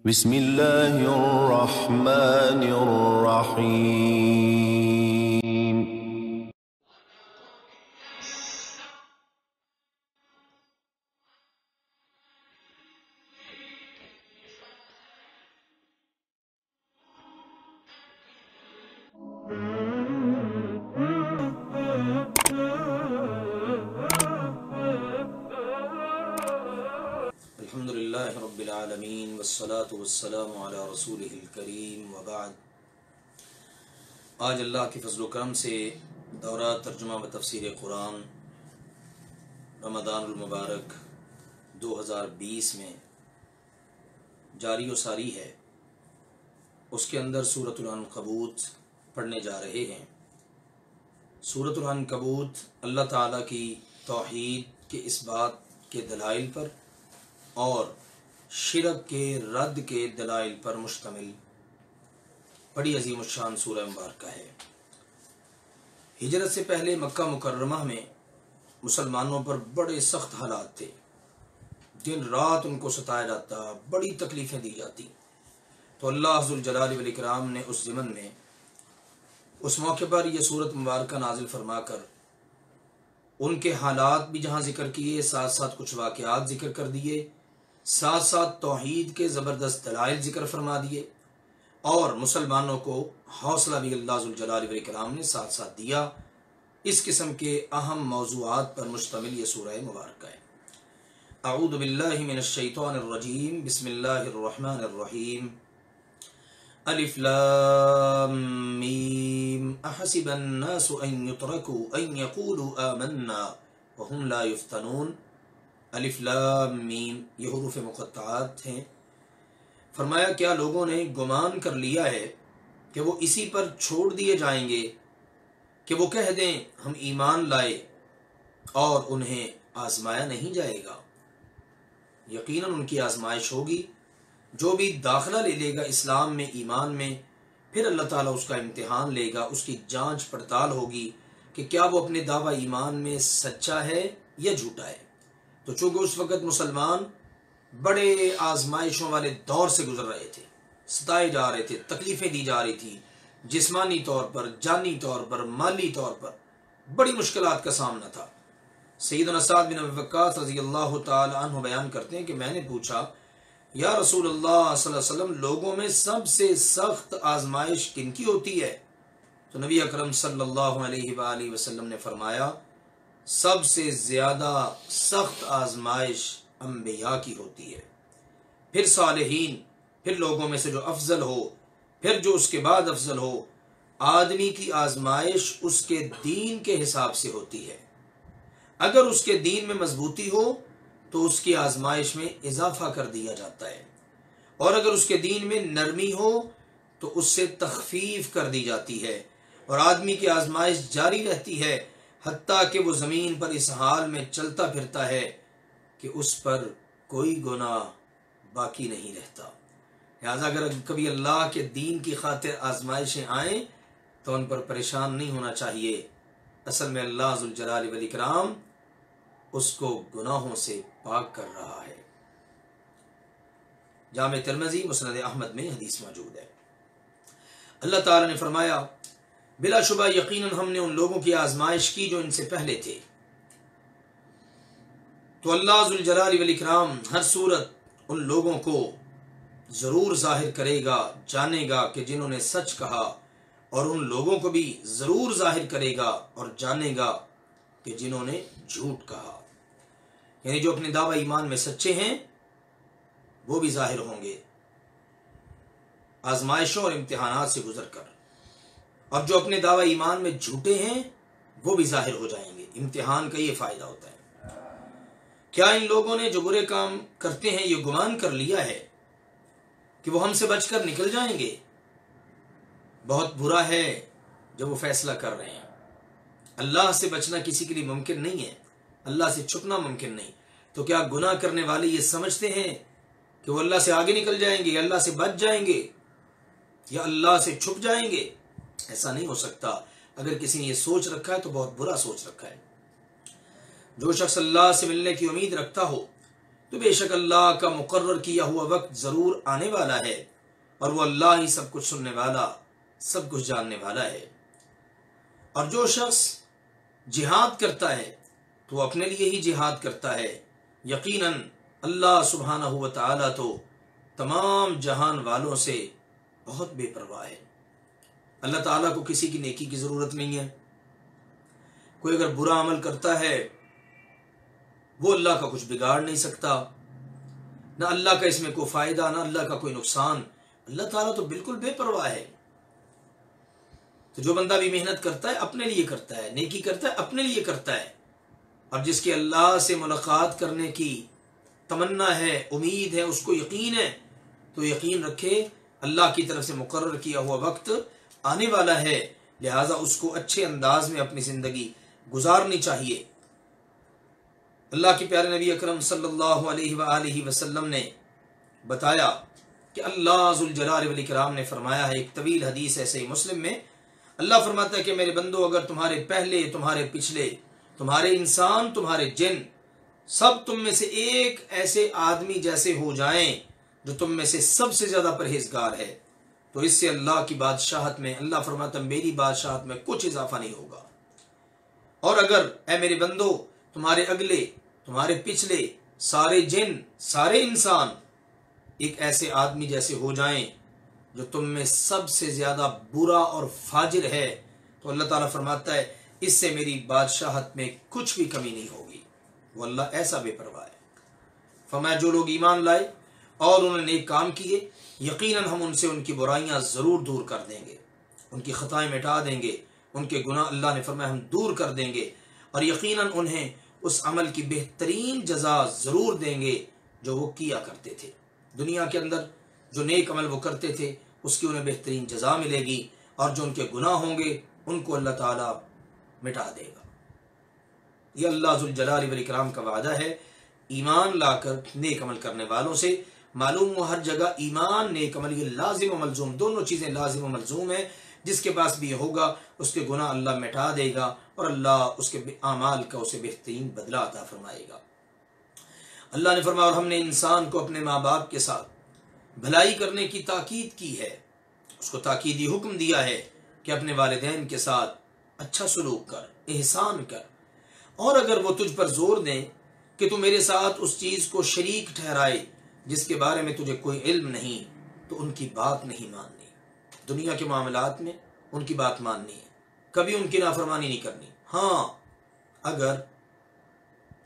بسم اللہ الرحمن الرحیم۔ الحمد للہ رب العالمین والصلاة والسلام علی رسولہ الکریم وبعد۔ آج اللہ کے فضل و کرم سے دورہ ترجمہ و تفسیر قرآن رمضان المبارک 2020 میں جاری و ساری ہے۔ اس کے اندر سورۃ العنکبوت پڑھنے جا رہے ہیں۔ سورۃ العنکبوت اللہ تعالیٰ کی توحید کے اس بات کے دلائل پر اور شرک کے رد کے دلائل پر مشتمل بڑی عظیم الشان سورہ مبارکہ ہے۔ ہجرت سے پہلے مکہ مکرمہ میں مسلمانوں پر بڑے سخت حالات تھے، دن رات ان کو ستایا جاتا، بڑی تکلیفیں دی جاتی۔ تو اللہ ذوالجلال والاکرام نے اس ضمن میں اس موقع پر یہ سورت مبارکہ نازل فرما کر ان کے حالات بھی جہاں ذکر کیے، ساتھ ساتھ کچھ واقعات ذکر کر دیے، ساتھ ساتھ توحید کے زبردست دلائل ذکر فرما دیے، اور مسلمانوں کو حوصلہ بھی اللہ ذوالجلال والاکرام نے ساتھ ساتھ دیا۔ اس قسم کے اہم موضوعات پر مشتمل یہ سورہ مبارکہ ہے۔ اعوذ باللہ من الشیطان الرجیم، بسم اللہ الرحمن الرحیم۔ الف لام میم احسب الناس ان يتركوا ان يقولوا آمنا وهم لا يفتنون۔ الف لام میم یہ حروف مقطعات ہیں۔ فرمایا کیا لوگوں نے گمان کر لیا ہے کہ وہ اسی پر چھوڑ دیے جائیں گے کہ وہ کہہ دیں ہم ایمان لائے اور انہیں آزمایا نہیں جائے گا؟ یقیناً ان کی آزمائش ہوگی۔ جو بھی داخلہ لے لے گا اسلام میں، ایمان میں، پھر اللہ تعالیٰ اس کا امتحان لے گا، اس کی جانچ پڑتال ہوگی کہ کیا وہ اپنے دعوی ایمان میں سچا ہے یا جھوٹا ہے۔ تو چونکہ اس وقت مسلمان بڑے آزمائشوں والے دور سے گزر رہے تھے، ستائے جا رہے تھے، تکلیفیں دی جا رہی تھی، جسمانی طور پر، جانی طور پر، مالی طور پر بڑی مشکلات کا سامنا تھا۔ سیدنا سعد بن ابی وقاص رضی اللہ تعالی عنہ بیان کرتے ہیں کہ میں نے پوچھا یا رسول اللہ صلی اللہ علیہ وسلم، لوگوں میں سب سے سخت آزمائش کن کی ہوتی ہے؟ تو نبی اکرم صلی اللہ علیہ وآلہ وسلم نے فرمایا سب سے زیادہ سخت آزمائش انبیاء کی ہوتی ہے، پھر صالحین، پھر لوگوں میں سے جو افضل ہو، پھر جو اس کے بعد افضل ہو۔ آدمی کی آزمائش اس کے دین کے حساب سے ہوتی ہے۔ اگر اس کے دین میں مضبوطی ہو تو اس کی آزمائش میں اضافہ کر دیا جاتا ہے، اور اگر اس کے دین میں نرمی ہو تو اس سے تخفیف کر دی جاتی ہے، اور آدمی کی آزمائش جاری رہتی ہے حتیٰ کہ وہ زمین پر اس حال میں چلتا پھرتا ہے کہ اس پر کوئی گناہ باقی نہیں رہتا۔ لہذا اگر کبھی اللہ کے دین کی خاطر آزمائشیں آئیں تو ان پر پریشان نہیں ہونا چاہیے۔ اصل میں اللہ ذوالجلال والاکرام اس کو گناہوں سے پاک کر رہا ہے۔ جامع ترمذی مسند احمد میں حدیث موجود ہے۔ اللہ تعالیٰ نے فرمایا بلا شبہ یقیناً ہم نے ان لوگوں کی آزمائش کی جو ان سے پہلے تھے۔ تو اللہ ذوالجلال والاکرام ہر صورت ان لوگوں کو ضرور ظاہر کرے گا، جانے گا کہ جنہوں نے سچ کہا، اور ان لوگوں کو بھی ضرور ظاہر کرے گا اور جانے گا کہ جنہوں نے جھوٹ کہا۔ یعنی جو اپنے دعوی ایمان میں سچے ہیں وہ بھی ظاہر ہوں گے آزمائشوں اور امتحانات سے گزر کر، اور جو اپنے دعوی ایمان میں جھوٹے ہیں وہ بھی ظاہر ہو جائیں گے۔ امتحان کا یہ فائدہ ہوتا ہے۔ کیا ان لوگوں نے جو برے کام کرتے ہیں یہ گمان کر لیا ہے کہ وہ ہم سے بچ کر نکل جائیں گے؟ بہت برا ہے جب وہ فیصلہ کر رہے ہیں۔ اللہ سے بچنا کسی کے لیے ممکن نہیں ہے، اللہ سے چھپنا ممکن نہیں۔ تو کیا گناہ کرنے والے یہ سمجھتے ہیں کہ وہ اللہ سے آگے نکل جائیں گے، یا اللہ سے بچ جائیں گے، یا اللہ سے چھپ جائیں گے؟ ایسا نہیں ہو سکتا۔ اگر کسی نے یہ سوچ رکھا ہے تو بہت برا سوچ رکھا ہے۔ جو شخص اللہ سے ملنے کی امید رکھتا ہو تو بے شک اللہ کا مقرر کیا ہوا وقت ضرور آنے والا ہے، اور وہ اللہ ہی سب کچھ سننے والا، سب کچھ جاننے والا ہے۔ اور جو شخص جہاد کرتا ہے تو وہ اپنے لیے ہی جہاد کرتا ہے، یقیناً اللہ سبحانہ و تعالیٰ تو تمام جہان والوں سے بہت بے پرواہ ہے۔ اللہ تعالیٰ کو کسی کی نیکی کی ضرورت نہیں ہے۔ کوئی اگر برا عمل کرتا ہے وہ اللہ کا کچھ بگاڑ نہیں سکتا، نہ اللہ کا اس میں کوئی فائدہ، نہ اللہ کا کوئی نقصان۔ اللہ تعالیٰ تو بالکل بے پرواہ ہے۔ تو جو بندہ بھی محنت کرتا ہے اپنے لیے کرتا ہے، نیکی کرتا ہے اپنے لیے کرتا ہے، اور جس کے اللہ سے ملاقات کرنے کی تمنا ہے، امید ہے، اس کو یقین ہے، تو یقین رکھے اللہ کی طرف سے مقرر کیا ہوا وقت آنے والا ہے، لہٰذا اس کو اچھے انداز میں اپنی زندگی گزارنی چاہیے۔ اللہ کے پیارے نبی اکرم صلی اللہ علیہ وآلہ وسلم نے بتایا کہ اللہ ذوالجلال والاکرام نے فرمایا ہے، ایک طویل حدیث ہے صحیح مسلم میں، اللہ فرماتا ہے کہ میرے بندو، اگر تمہارے پہلے، تمہارے پچھلے، تمہارے انسان، تمہارے جن، سب تم میں سے ایک ایسے آدمی جیسے ہو جائیں جو تم میں سے سب سے زیادہ پرہیزگار ہے، تو اس سے اللہ کی بادشاہت میں، اللہ فرماتا ہے میری بادشاہت میں کچھ اضافہ نہیں ہوگا۔ اور اگر اے میرے بندو تمہارے اگلے، تمہارے پچھلے، سارے جن، سارے انسان ایک ایسے آدمی جیسے ہو جائیں جو تم میں سب سے زیادہ برا اور فاجر ہے، تو اللہ تعالیٰ فرماتا ہے اس سے میری بادشاہت میں کچھ بھی کمی نہیں ہوگی۔ وہ اللہ ایسا بے پرواہ ہے۔ فرمایا جو لوگ ایمان لائے اور انہوں نے نیک کام کیے، یقیناً ہم ان سے ان کی برائیاں ضرور دور کر دیں گے، ان کی خطائیں مٹا دیں گے، ان کے گناہ اللہ نے فرمایا ہم دور کر دیں گے، اور یقیناً انہیں اس عمل کی بہترین جزا ضرور دیں گے جو وہ کیا کرتے تھے۔ دنیا کے اندر جو نیک عمل وہ کرتے تھے اس کی انہیں بہترین جزا ملے گی، اور جو ان کے گناہ ہوں گے ان کو اللہ تعالیٰ مٹا دے گا۔ یہ اللہ ذوالجلال والاکرام کا وعدہ ہے ایمان لا کر نیک عمل کرنے والوں سے۔ معلوم ہو ہر جگہ ایمان، نیک عمل، یہ لازم و ملزوم، دونوں چیزیں لازم و ملزوم ہیں۔ جس کے پاس بھی یہ ہوگا اس کے گناہ اللہ مٹا دے گا، اور اللہ اس کے اعمال کا اسے بہترین بدلہ عطا فرمائے گا۔ اللہ نے فرمایا اور ہم نے انسان کو اپنے ماں باپ کے ساتھ بھلائی کرنے کی تاکید کی ہے، اس کو تاکیدی حکم دیا ہے کہ اپنے والدین کے ساتھ اچھا سلوک کر، احسان کر، اور اگر وہ تجھ پر زور دیں کہ تو میرے ساتھ اس چیز کو شریک ٹھہرائے جس کے بارے میں تجھے کوئی علم نہیں، تو ان کی بات نہیں ماننی۔ دنیا کے معاملات میں ان کی بات ماننی ہے، کبھی ان کی نافرمانی نہیں کرنی۔ ہاں اگر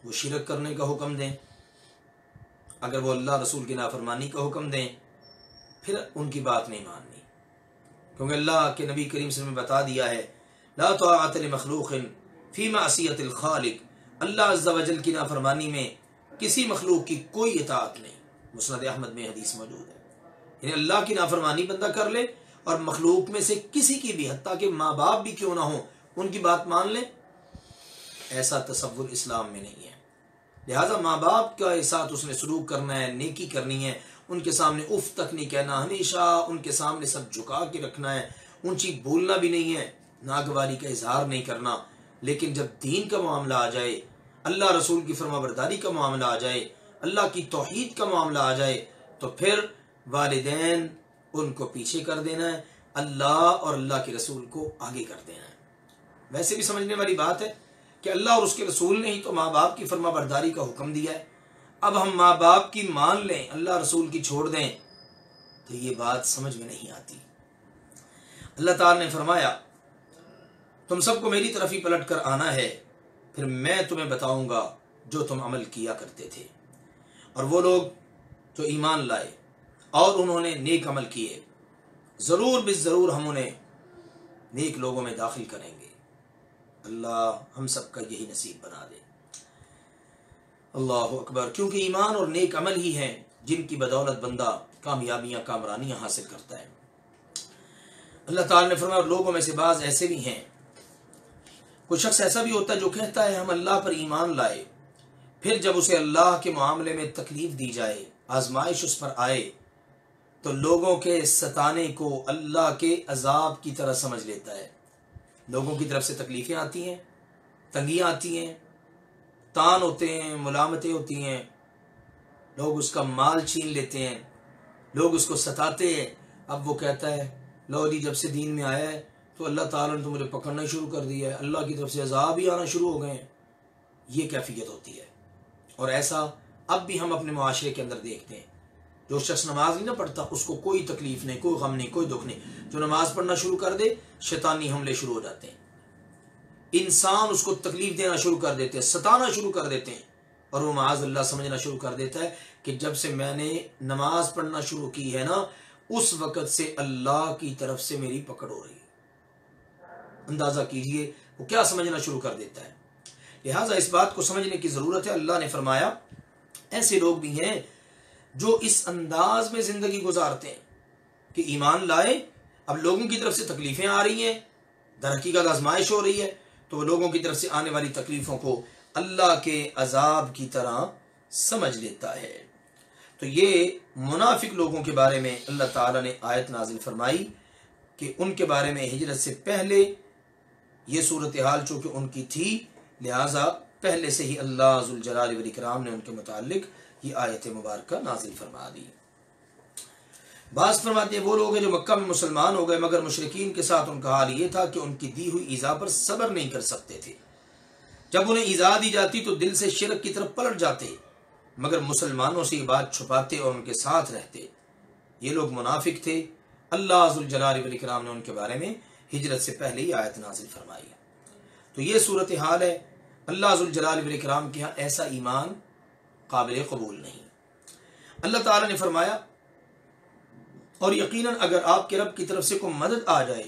وہ شرک کرنے کا حکم دیں، اگر وہ اللہ رسول کی نافرمانی کا حکم دیں، پھر ان کی بات نہیں ماننی، کیونکہ اللہ کے نبی کریم صلی اللہ علیہ وسلم نے بتا دیا ہے لا طاعت لمخلوق فی معصیت الخالق، اللہ عز و جل کی نافرمانی میں کسی مخلوق کی کوئی اطاعت نہیں۔ مسند احمد میں حدیث موجود ہے، یعنی اللہ کی نافرمانی بندہ کر لے اور مخلوق میں سے کسی کی بھی، حتیٰ کہ ماں باپ بھی کیوں نہ ہوں، ان کی بات مان لے، ایسا تصور اسلام میں نہیں ہے۔ لہٰذا ماں باپ کا ساتھ اس نے سلوک کرنا ہے، نیکی کرنی ہے، ان کے سامنے اف تک نہیں کہنا، ہمیشہ ان کے سامنے سب جھکا کے رکھنا ہے، اونچی بولنا بھی نہیں ہے، ناگواری کا اظہار نہیں کرنا۔ لیکن جب دین کا معاملہ آ جائے، اللہ رسول کی فرما برداری کا معاملہ آ جائے، اللہ کی توحید کا معاملہ آ جائے، تو پھر والدین ان کو پیچھے کر دینا ہے، اللہ اور اللہ کے رسول کو آگے کر دینا ہے۔ ویسے بھی سمجھنے والی بات ہے کہ اللہ اور اس کے رسول نے ہی تو ماں باپ کی فرما برداری کا حکم دیا ہے، اب ہم ماں باپ کی مان لیں، اللہ رسول کی چھوڑ دیں، تو یہ بات سمجھ میں نہیں آتی۔ اللہ تعالی نے فرمایا تم سب کو میری طرف ہی پلٹ کر آنا ہے، پھر میں تمہیں بتاؤں گا جو تم عمل کیا کرتے تھے۔ اور وہ لوگ جو ایمان لائے اور انہوں نے نیک عمل کیے، ضرور بالضرور ہم انہیں نیک لوگوں میں داخل کریں گے۔ اللہ ہم سب کا یہی نصیب بنا دے۔ اللہ اکبر، کیونکہ ایمان اور نیک عمل ہی ہیں جن کی بدولت بندہ کامیابیاں، کامرانیاں حاصل کرتا ہے۔ اللہ تعالی نے فرمایا لوگوں میں سے بعض ایسے بھی ہیں، کوئی شخص ایسا بھی ہوتا ہے جو کہتا ہے ہم اللہ پر ایمان لائے، پھر جب اسے اللہ کے معاملے میں تکلیف دی جائے، آزمائش اس پر آئے، تو لوگوں کے ستانے کو اللہ کے عذاب کی طرح سمجھ لیتا ہے۔ لوگوں کی طرف سے تکلیفیں آتی ہیں، تنگیاں آتی ہیں، تان ہوتے ہیں، ملامتیں ہوتی ہیں، لوگ اس کا مال چھین لیتے ہیں، لوگ اس کو ستاتے ہیں۔ اب وہ کہتا ہے لو جی جب سے دین میں آیا ہے تو اللہ تعالیٰ نے تو مجھے پکڑنا شروع کر دیا ہے، اللہ کی طرف سے عذاب ہی آنا شروع ہو گئے ہیں۔ یہ کیفیت ہوتی ہے، اور ایسا اب بھی ہم اپنے معاشرے کے اندر دیکھتے ہیں۔ جو شخص نماز نہیں نہ پڑھتا اس کو کوئی تکلیف نہیں، کوئی غم نہیں، کوئی دکھ نہیں۔ جو نماز پڑھنا شروع کر دے شیطانی حملے شروع ہو جاتے ہیں، انسان اس کو تکلیف دینا شروع کر دیتے ہیں، ستانا شروع کر دیتے ہیں، اور وہ معاذ اللہ سمجھنا شروع کر دیتا ہے کہ جب سے میں نے نماز پڑھنا شروع کی ہے نا اس وقت سے اللہ کی طرف سے میری پکڑ ہو رہی ہے۔ اندازہ کیجئے وہ کیا سمجھنا شروع کر دیتا ہے۔ لہٰذا اس بات کو سمجھنے کی ضرورت ہے۔ اللہ نے فرمایا ایسے لوگ بھی ہیں جو اس انداز میں زندگی گزارتے ہیں کہ ایمان لائے، اب لوگوں کی طرف سے تکلیفیں آ رہی ہیں، در حقیقت آزمائش ہو رہی ہے، تو وہ لوگوں کی طرف سے آنے والی تکلیفوں کو اللہ کے عذاب کی طرح سمجھ لیتا ہے۔ تو یہ منافق لوگوں کے بارے میں اللہ تعالیٰ نے آیت نازل فرمائی کہ ان کے بارے میں ہجرت سے پہلے یہ صورتحال چونکہ ان کی تھی، لہٰذا پہلے سے ہی اللہ ذوالجلال والاکرام نے ان کے متعلق یہ آیت مبارکہ نازل فرما دی۔ بعض فرماتے ہیں وہ لوگ ہیں جو مکہ میں مسلمان ہو گئے مگر مشرکین کے ساتھ ان کا حال یہ تھا کہ ان کی دی ہوئی ایذا پر صبر نہیں کر سکتے تھے۔ جب انہیں ایذا دی جاتی تو دل سے شرک کی طرف پلٹ جاتے، مگر مسلمانوں سے یہ بات چھپاتے اور ان کے ساتھ رہتے۔ یہ لوگ منافق تھے۔ اللہ ذوالجلال والاکرام نے ان کے بارے میں ہجرت سے پہلے ہی آیت نازل فرمائی۔ تو یہ صورتحال ہے۔ اللہ ذوالجلال والاکرام کے ہاں ایسا ایمان قابل قبول نہیں۔ اللہ تعالیٰ نے فرمایا اور یقیناً اگر آپ کے رب کی طرف سے کوئی مدد آ جائے،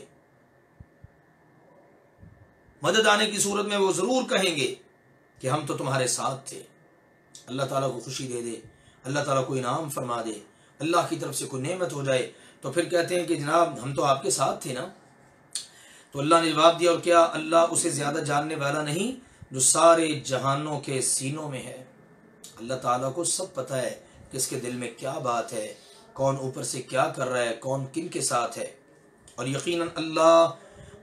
مدد آنے کی صورت میں وہ ضرور کہیں گے کہ ہم تو تمہارے ساتھ تھے۔ اللہ تعالیٰ کو خوشی دے دے، اللہ تعالیٰ کو انعام فرما دے، اللہ کی طرف سے کوئی نعمت ہو جائے تو پھر کہتے ہیں کہ جناب ہم تو آپ کے ساتھ تھے نا۔ تو اللہ نے جواب دیا اور کیا اللہ اسے زیادہ جاننے والا نہیں جو سارے جہانوں کے سینوں میں ہے۔ اللہ تعالیٰ کو سب پتہ ہے کہ اس کے دل میں کیا بات ہے، کون اوپر سے کیا کر رہا ہے، کون کن کے ساتھ ہے۔ اور یقیناً اللہ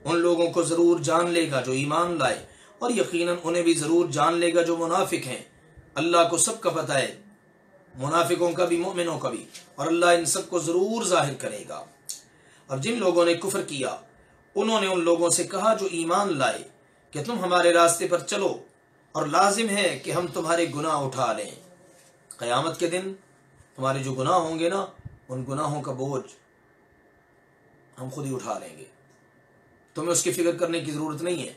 ان لوگوں کو ضرور جان لے گا جو ایمان لائے، اور یقیناً انہیں بھی ضرور جان لے گا جو منافق ہیں۔ اللہ کو سب کا پتہ ہے، منافقوں کا بھی مومنوں کا بھی، اور اللہ ان سب کو ضرور ظاہر کرے گا۔ اور جن لوگوں نے کفر کیا انہوں نے ان لوگوں سے کہا جو ایمان لائے کہ تم ہمارے راستے پر چلو اور لازم ہے کہ ہم تمہارے گناہ اٹھا لیں۔ قیامت کے دن تمہارے جو گناہ ہوں گے نا ان گناہوں کا بوجھ ہم خود ہی اٹھا لیں گے، تمہیں اس کی فکر کرنے کی ضرورت نہیں ہے۔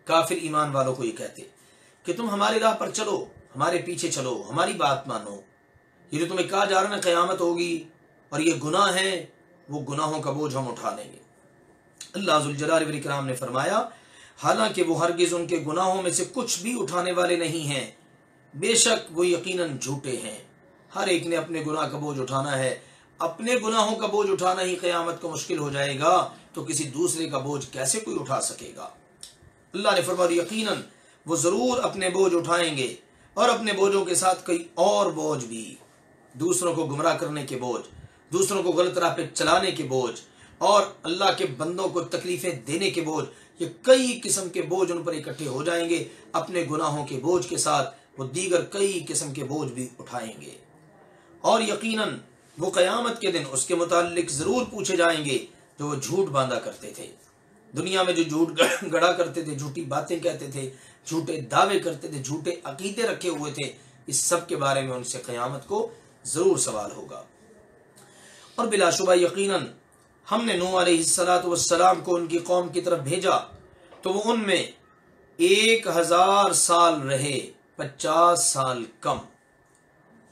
کافر ایمان والوں کو یہ کہتے کہ تم ہمارے راہ پر چلو، ہمارے پیچھے چلو، ہماری بات مانو، یہ جو تمہیں کہا جا رہا ہے قیامت ہوگی اور یہ گناہ ہیں، وہ گناہوں کا بوجھ ہم اٹھا لیں گے۔ اللہ ذوالجلال والاکرام نے فرمایا حالانکہ وہ ہرگز ان کے گناہوں میں سے کچھ بھی اٹھانے والے نہیں ہیں، بے شک وہ یقیناً جھوٹے ہیں۔ ہر ایک نے اپنے گناہ کا بوجھ اٹھانا ہے، اپنے گناہوں کا بوجھ اٹھانا ہی قیامت کو مشکل ہو جائے گا، تو کسی دوسرے کا بوجھ کیسے کوئی اٹھا سکے گا۔ اللہ نے فرمایا یقیناً وہ ضرور اپنے بوجھ اٹھائیں گے، اور اپنے بوجھوں کے ساتھ کئی اور بوجھ بھی، دوسروں کو گمراہ کرنے کے بوجھ، دوسروں کو غلط راہ پہ چلانے کے بوجھ، اور اللہ کے بندوں کو تکلیفیں دینے کے بوجھ، یہ کئی قسم کے بوجھ ان پر اکٹھے ہو جائیں گے۔ اپنے گناہوں کے بوجھ کے ساتھ وہ دیگر کئی قسم کے بوجھ بھی اٹھائیں گے، اور یقیناً وہ قیامت کے دن اس کے متعلق ضرور پوچھے جائیں گے جو وہ جھوٹ باندھا کرتے تھے۔ دنیا میں جو جھوٹ گڑا کرتے تھے، جھوٹی باتیں کہتے تھے، جھوٹے دعوے کرتے تھے، جھوٹے عقیدے رکھے ہوئے تھے، اس سب کے بارے میں ان سے قیامت کو ضرور سوال ہوگا۔ اور بلا شبہ یقیناً ہم نے نوح علیہ السلام کو ان کی قوم کی طرف بھیجا تو وہ ان میں 1000 سال رہے، 50 سال کم،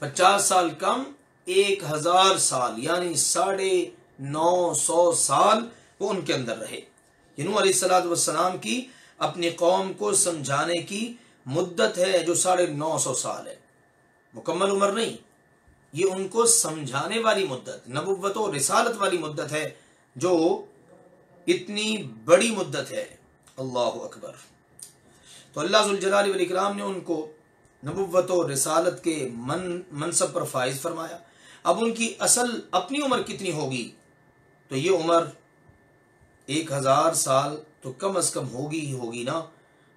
50 سال کم 1000 سال، یعنی 950 سال وہ ان کے اندر رہے۔ یہ نوح علیہ السلام کی اپنی قوم کو سمجھانے کی مدت ہے جو 950 سال ہے، مکمل عمر نہیں، یہ ان کو سمجھانے والی مدت، نبوت و رسالت والی مدت ہے جو اتنی بڑی مدت ہے۔ اللہ اکبر۔ تو اللہ ذوالجلال والاکرام نے ان کو نبوت و رسالت کے منصب پر فائز فرمایا۔ اب ان کی اصل اپنی عمر کتنی ہوگی؟ تو یہ عمر 1000 سال تو کم از کم ہوگی ہی ہوگی نا،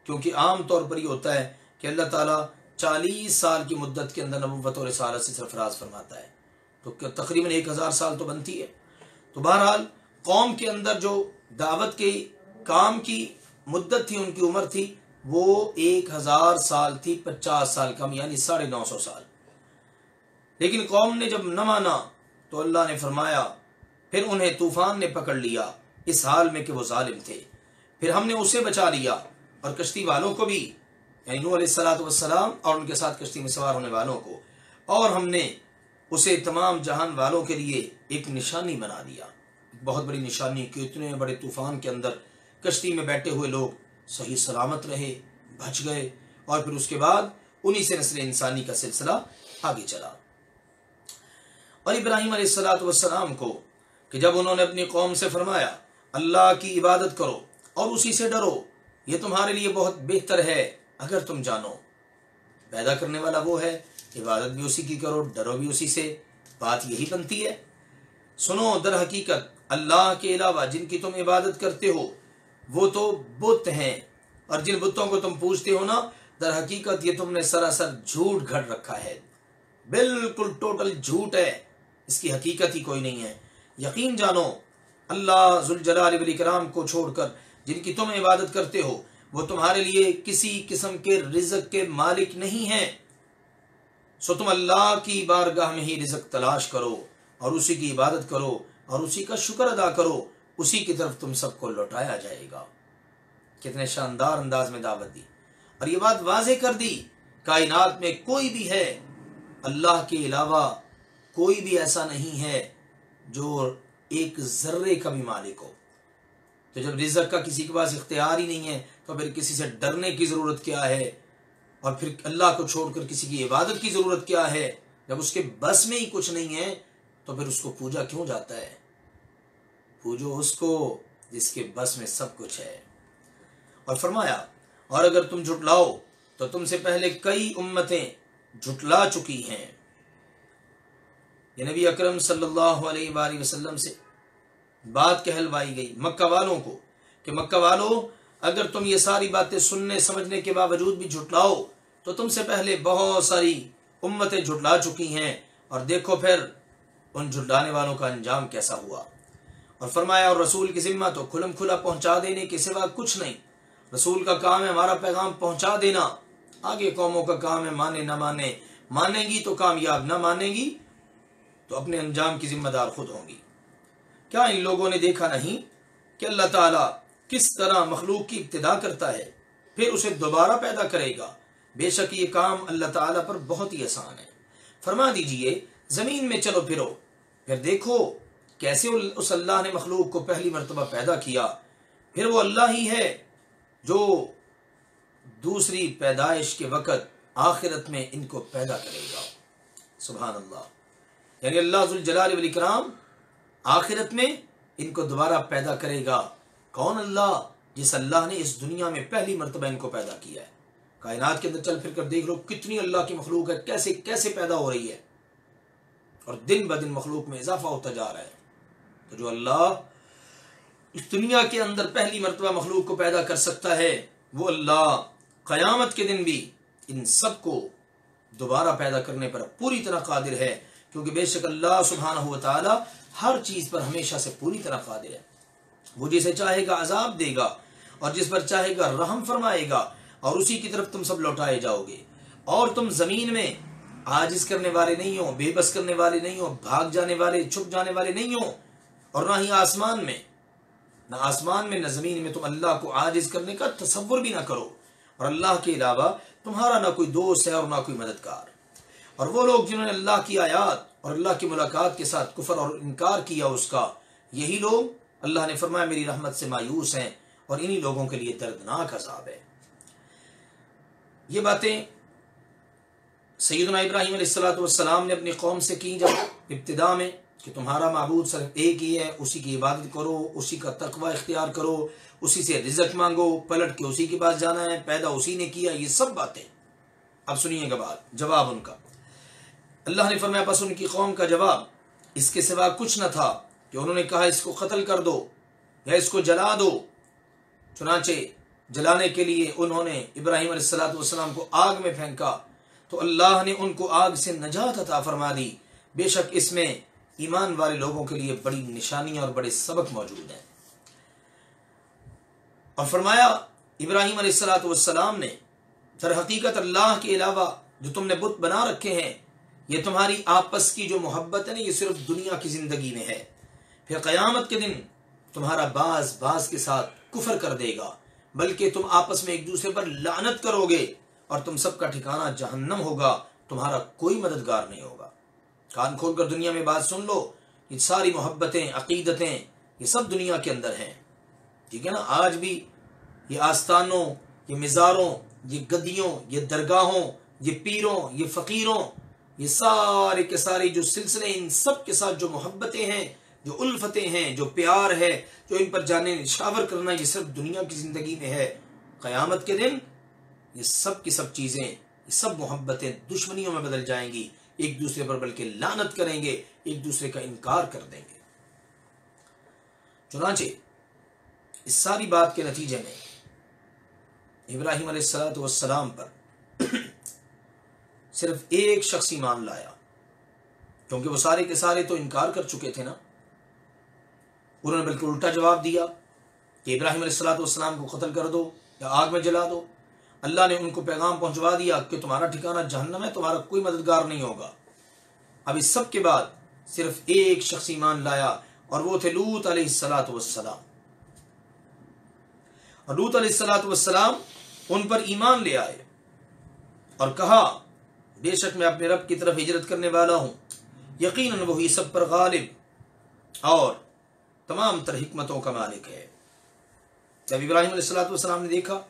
کیونکہ عام طور پر یہ ہوتا ہے کہ اللہ تعالیٰ 40 سال کی مدت کے اندر نبوت اور رسالت سے سرفراز فرماتا ہے، تو تقریباً 1000 سال تو بنتی ہے۔ تو بہرحال قوم کے اندر جو دعوت کے کام کی مدت تھی، ان کی عمر تھی وہ 1000 سال تھی، 50 سال کم یعنی 950 سال۔ لیکن قوم نے جب نہ مانا تو اللہ نے فرمایا پھر انہیں طوفان نے پکڑ لیا اس حال میں کہ وہ ظالم تھے، پھر ہم نے اسے بچا لیا اور کشتی والوں کو بھی، یعنی نوح علیہ السلام اور ان کے ساتھ کشتی میں سوار ہونے والوں کو، اور ہم نے اسے تمام جہان والوں کے لیے ایک نشانی بنا دیا، بہت بڑی نشانی کہ اتنے بڑے طوفان کے اندر کشتی میں بیٹھے ہوئے لوگ صحیح سلامت رہے، بچ گئے، اور پھر اس کے بعد انہی سے نسل انسانی کا سلسلہ آگے چلا۔ اور ابراہیم علیہ السلام کو کہ جب انہوں نے اپنی قوم سے فرمایا اللہ کی عبادت کرو اور اسی سے ڈرو، یہ تمہارے لیے بہت بہتر ہے اگر تم جانو، پیدا کرنے والا وہ ہے، عبادت بھی اسی کی کرو، ڈرو بھی اسی سے، بات یہی بنتی ہے۔ سنو، در حقیقت اللہ کے علاوہ جن کی تم عبادت کرتے ہو وہ تو بت ہیں، اور جن بتوں کو تم پوجتے ہو نا، در حقیقت یہ تم نے سراسر جھوٹ گھڑ رکھا ہے، بالکل ٹوٹل جھوٹ ہے، اس کی حقیقت ہی کوئی نہیں ہے۔ یقین جانو اللہ ذوالجلال والاکرام کو چھوڑ کر جن کی تم عبادت کرتے ہو وہ تمہارے لیے کسی قسم کے رزق کے مالک نہیں ہیں، سو تم اللہ کی بارگاہ میں ہی رزق تلاش کرو اور اسی کی عبادت کرو اور اسی کا شکر ادا کرو، اسی کی طرف تم سب کو لوٹایا جائے گا۔ کتنے شاندار انداز میں دعوت دی، اور یہ بات واضح کر دی کائنات میں کوئی بھی ہے اللہ کے علاوہ کوئی بھی ایسا نہیں ہے جو ایک ذرے کا بھی مالک ہو۔ تو جب رزق کا کسی کے پاس اختیار ہی نہیں ہے تو پھر کسی سے ڈرنے کی ضرورت کیا ہے، اور پھر اللہ کو چھوڑ کر کسی کی عبادت کی ضرورت کیا ہے؟ جب اس کے بس میں ہی کچھ نہیں ہے تو پھر اس کو پوجا کیوں جاتا ہے؟ پوجو اس کو جس کے بس میں سب کچھ ہے۔ اور فرمایا اور اگر تم جھٹلاؤ تو تم سے پہلے کئی امتیں جھٹلا چکی ہیں۔ یہ نبی اکرم صلی اللہ علیہ وآلہ وسلم سے بات کہلوائی گئی مکہ والوں کو کہ مکہ والوں، اگر تم یہ ساری باتیں سننے سمجھنے کے باوجود بھی جھٹلاؤ تو تم سے پہلے بہت ساری امتیں جھٹلا چکی ہیں، اور دیکھو پھر ان جھٹلانے والوں کا انجام کیسا ہوا۔ اور فرمایا اور رسول کی ذمہ تو کھلم کھلا پہنچا دینے کے سوا کچھ نہیں، رسول کا کام ہے ہمارا پیغام پہنچا دینا، آگے قوموں کا کام ہے مانے نہ مانے، مانیں گی تو کامیاب، نہ مانیں گی تو اپنے انجام کی ذمہ دار خود ہوں گی۔ کیا ان لوگوں نے دیکھا نہیں کہ اللہ تعالیٰ کس طرح مخلوق کی ابتدا کرتا ہے پھر اسے دوبارہ پیدا کرے گا؟ بے شک یہ کام اللہ تعالیٰ پر بہت ہی آسان ہے۔ فرما دیجئے زمین میں چلو پھرو، پھر دیکھو کیسے اس اللہ نے مخلوق کو پہلی مرتبہ پیدا کیا، پھر وہ اللہ ہی ہے جو دوسری پیدائش کے وقت آخرت میں ان کو پیدا کرے گا۔ سبحان اللہ، یعنی اللہ ذوالجلال والاکرام آخرت میں ان کو دوبارہ پیدا کرے گا۔ کون اللہ؟ جس اللہ نے اس دنیا میں پہلی مرتبہ ان کو پیدا کیا ہے۔ کائنات کے اندر چل پھر کر دیکھ لو کتنی اللہ کی مخلوق ہے، کیسے کیسے پیدا ہو رہی ہے، اور دن بدن مخلوق میں اضافہ ہوتا جا رہا ہے۔ تو جو اللہ اس دنیا کے اندر پہلی مرتبہ مخلوق کو پیدا کر سکتا ہے، وہ اللہ قیامت کے دن بھی ان سب کو دوبارہ پیدا کرنے پر پوری طرح قادر ہے، کیونکہ بے شک اللہ سبحانہ و تعالی ہر چیز پر ہمیشہ سے پوری طرح قادر ہے۔ وہ جسے چاہے گا عذاب دے گا اور جس پر چاہے گا رحم فرمائے گا، اور اسی کی طرف تم سب لوٹائے جاؤ گے۔ اور تم زمین میں عاجز کرنے والے نہیں ہو، بے بس کرنے والے نہیں ہو، بھاگ جانے والے چھپ جانے والے نہیں ہو، اور نہ ہی آسمان میں، نہ آسمان میں نہ زمین میں تم اللہ کو عاجز کرنے کا تصور بھی نہ کرو، اور اللہ کے علاوہ تمہارا نہ کوئی دوست ہے اور نہ کوئی مددگار۔ اور وہ لوگ جنہوں نے اللہ کی آیات اور اللہ کی ملاقات کے ساتھ کفر اور انکار کیا اس کا، یہی لوگ اللہ نے فرمایا میری رحمت سے مایوس ہیں، اور انہی لوگوں کے لیے دردناک عذاب ہے۔ یہ باتیں سیدنا ابراہیم علیہ السلام نے اپنی قوم سے کی جب ابتدا میں کہ تمہارا معبود صرف ایک ہی ہے، اسی کی عبادت کرو، اسی کا تقوی اختیار کرو، اسی سے رزق مانگو، پلٹ کے اسی کے پاس جانا ہے، پیدا اسی نے کیا، یہ سب باتیں۔ اب سنیے گا بات، جواب ان کا اللہ نے فرمایا پس ان کی قوم کا جواب اس کے سوا کچھ نہ تھا کہ انہوں نے کہا اس کو قتل کر دو یا اس کو جلا دو۔ چنانچہ جلانے کے لیے انہوں نے ابراہیم علیہ السلام کو آگ میں پھینکا، تو اللہ نے ان کو آگ سے نجات عطا فرما دی. بے شک اس میں ایمان والے لوگوں کے لیے بڑی نشانیاں اور بڑے سبق موجود ہیں. اور فرمایا ابراہیم علیہ السلام نے در حقیقت اللہ کے علاوہ جو تم نے بت بنا رکھے ہیں یہ تمہاری آپس کی جو محبت ہے نا یہ صرف دنیا کی زندگی میں ہے. پھر قیامت کے دن تمہارا باز کے ساتھ کفر کر دے گا بلکہ تم آپس میں ایک دوسرے پر لعنت کرو گے اور تم سب کا ٹھکانہ جہنم ہوگا. تمہارا کوئی مددگار نہیں ہوگا. کان کھول کر دنیا میں بات سن لو. یہ ساری محبتیں عقیدتیں یہ سب دنیا کے اندر ہیں. ٹھیک ہے نا. آج بھی یہ آستانوں یہ مزاروں یہ گدیوں یہ درگاہوں یہ پیروں یہ فقیروں یہ سارے کے سارے جو سلسلے ان سب کے ساتھ جو محبتیں ہیں جو الفتیں ہیں جو پیار ہے جو ان پر جانے نشاور کرنا یہ صرف دنیا کی زندگی میں ہے. قیامت کے دن یہ سب کی سب چیزیں یہ سب محبتیں دشمنیوں میں بدل جائیں گی. ایک دوسرے پر بلکہ لعنت کریں گے ایک دوسرے کا انکار کر دیں گے. چنانچہ اس ساری بات کے نتیجے میں ابراہیم علیہ السلام پر صرف ایک شخص ایمان لایا کیونکہ وہ سارے کے سارے تو انکار کر چکے تھے نا. انہوں نے بالکل الٹا جواب دیا کہ ابراہیم علیہ السلام کو قتل کر دو یا آگ میں جلا دو. اللہ نے ان کو پیغام پہنچوا دیا کہ تمہارا ٹھکانہ جہنم ہے تمہارا کوئی مددگار نہیں ہوگا. اب اس سب کے بعد صرف ایک شخص ایمان لایا اور وہ تھے لوط علیہ السلام. اور لوط علیہ السلام ان پر ایمان لے آئے اور کہا بے شک میں اپنے رب کی طرف ہجرت کرنے والا ہوں. یقیناً وہی سب پر غالب اور تمام تر حکمتوں کا مالک ہے. جب ابراہیم علیہ السلام نے دیکھا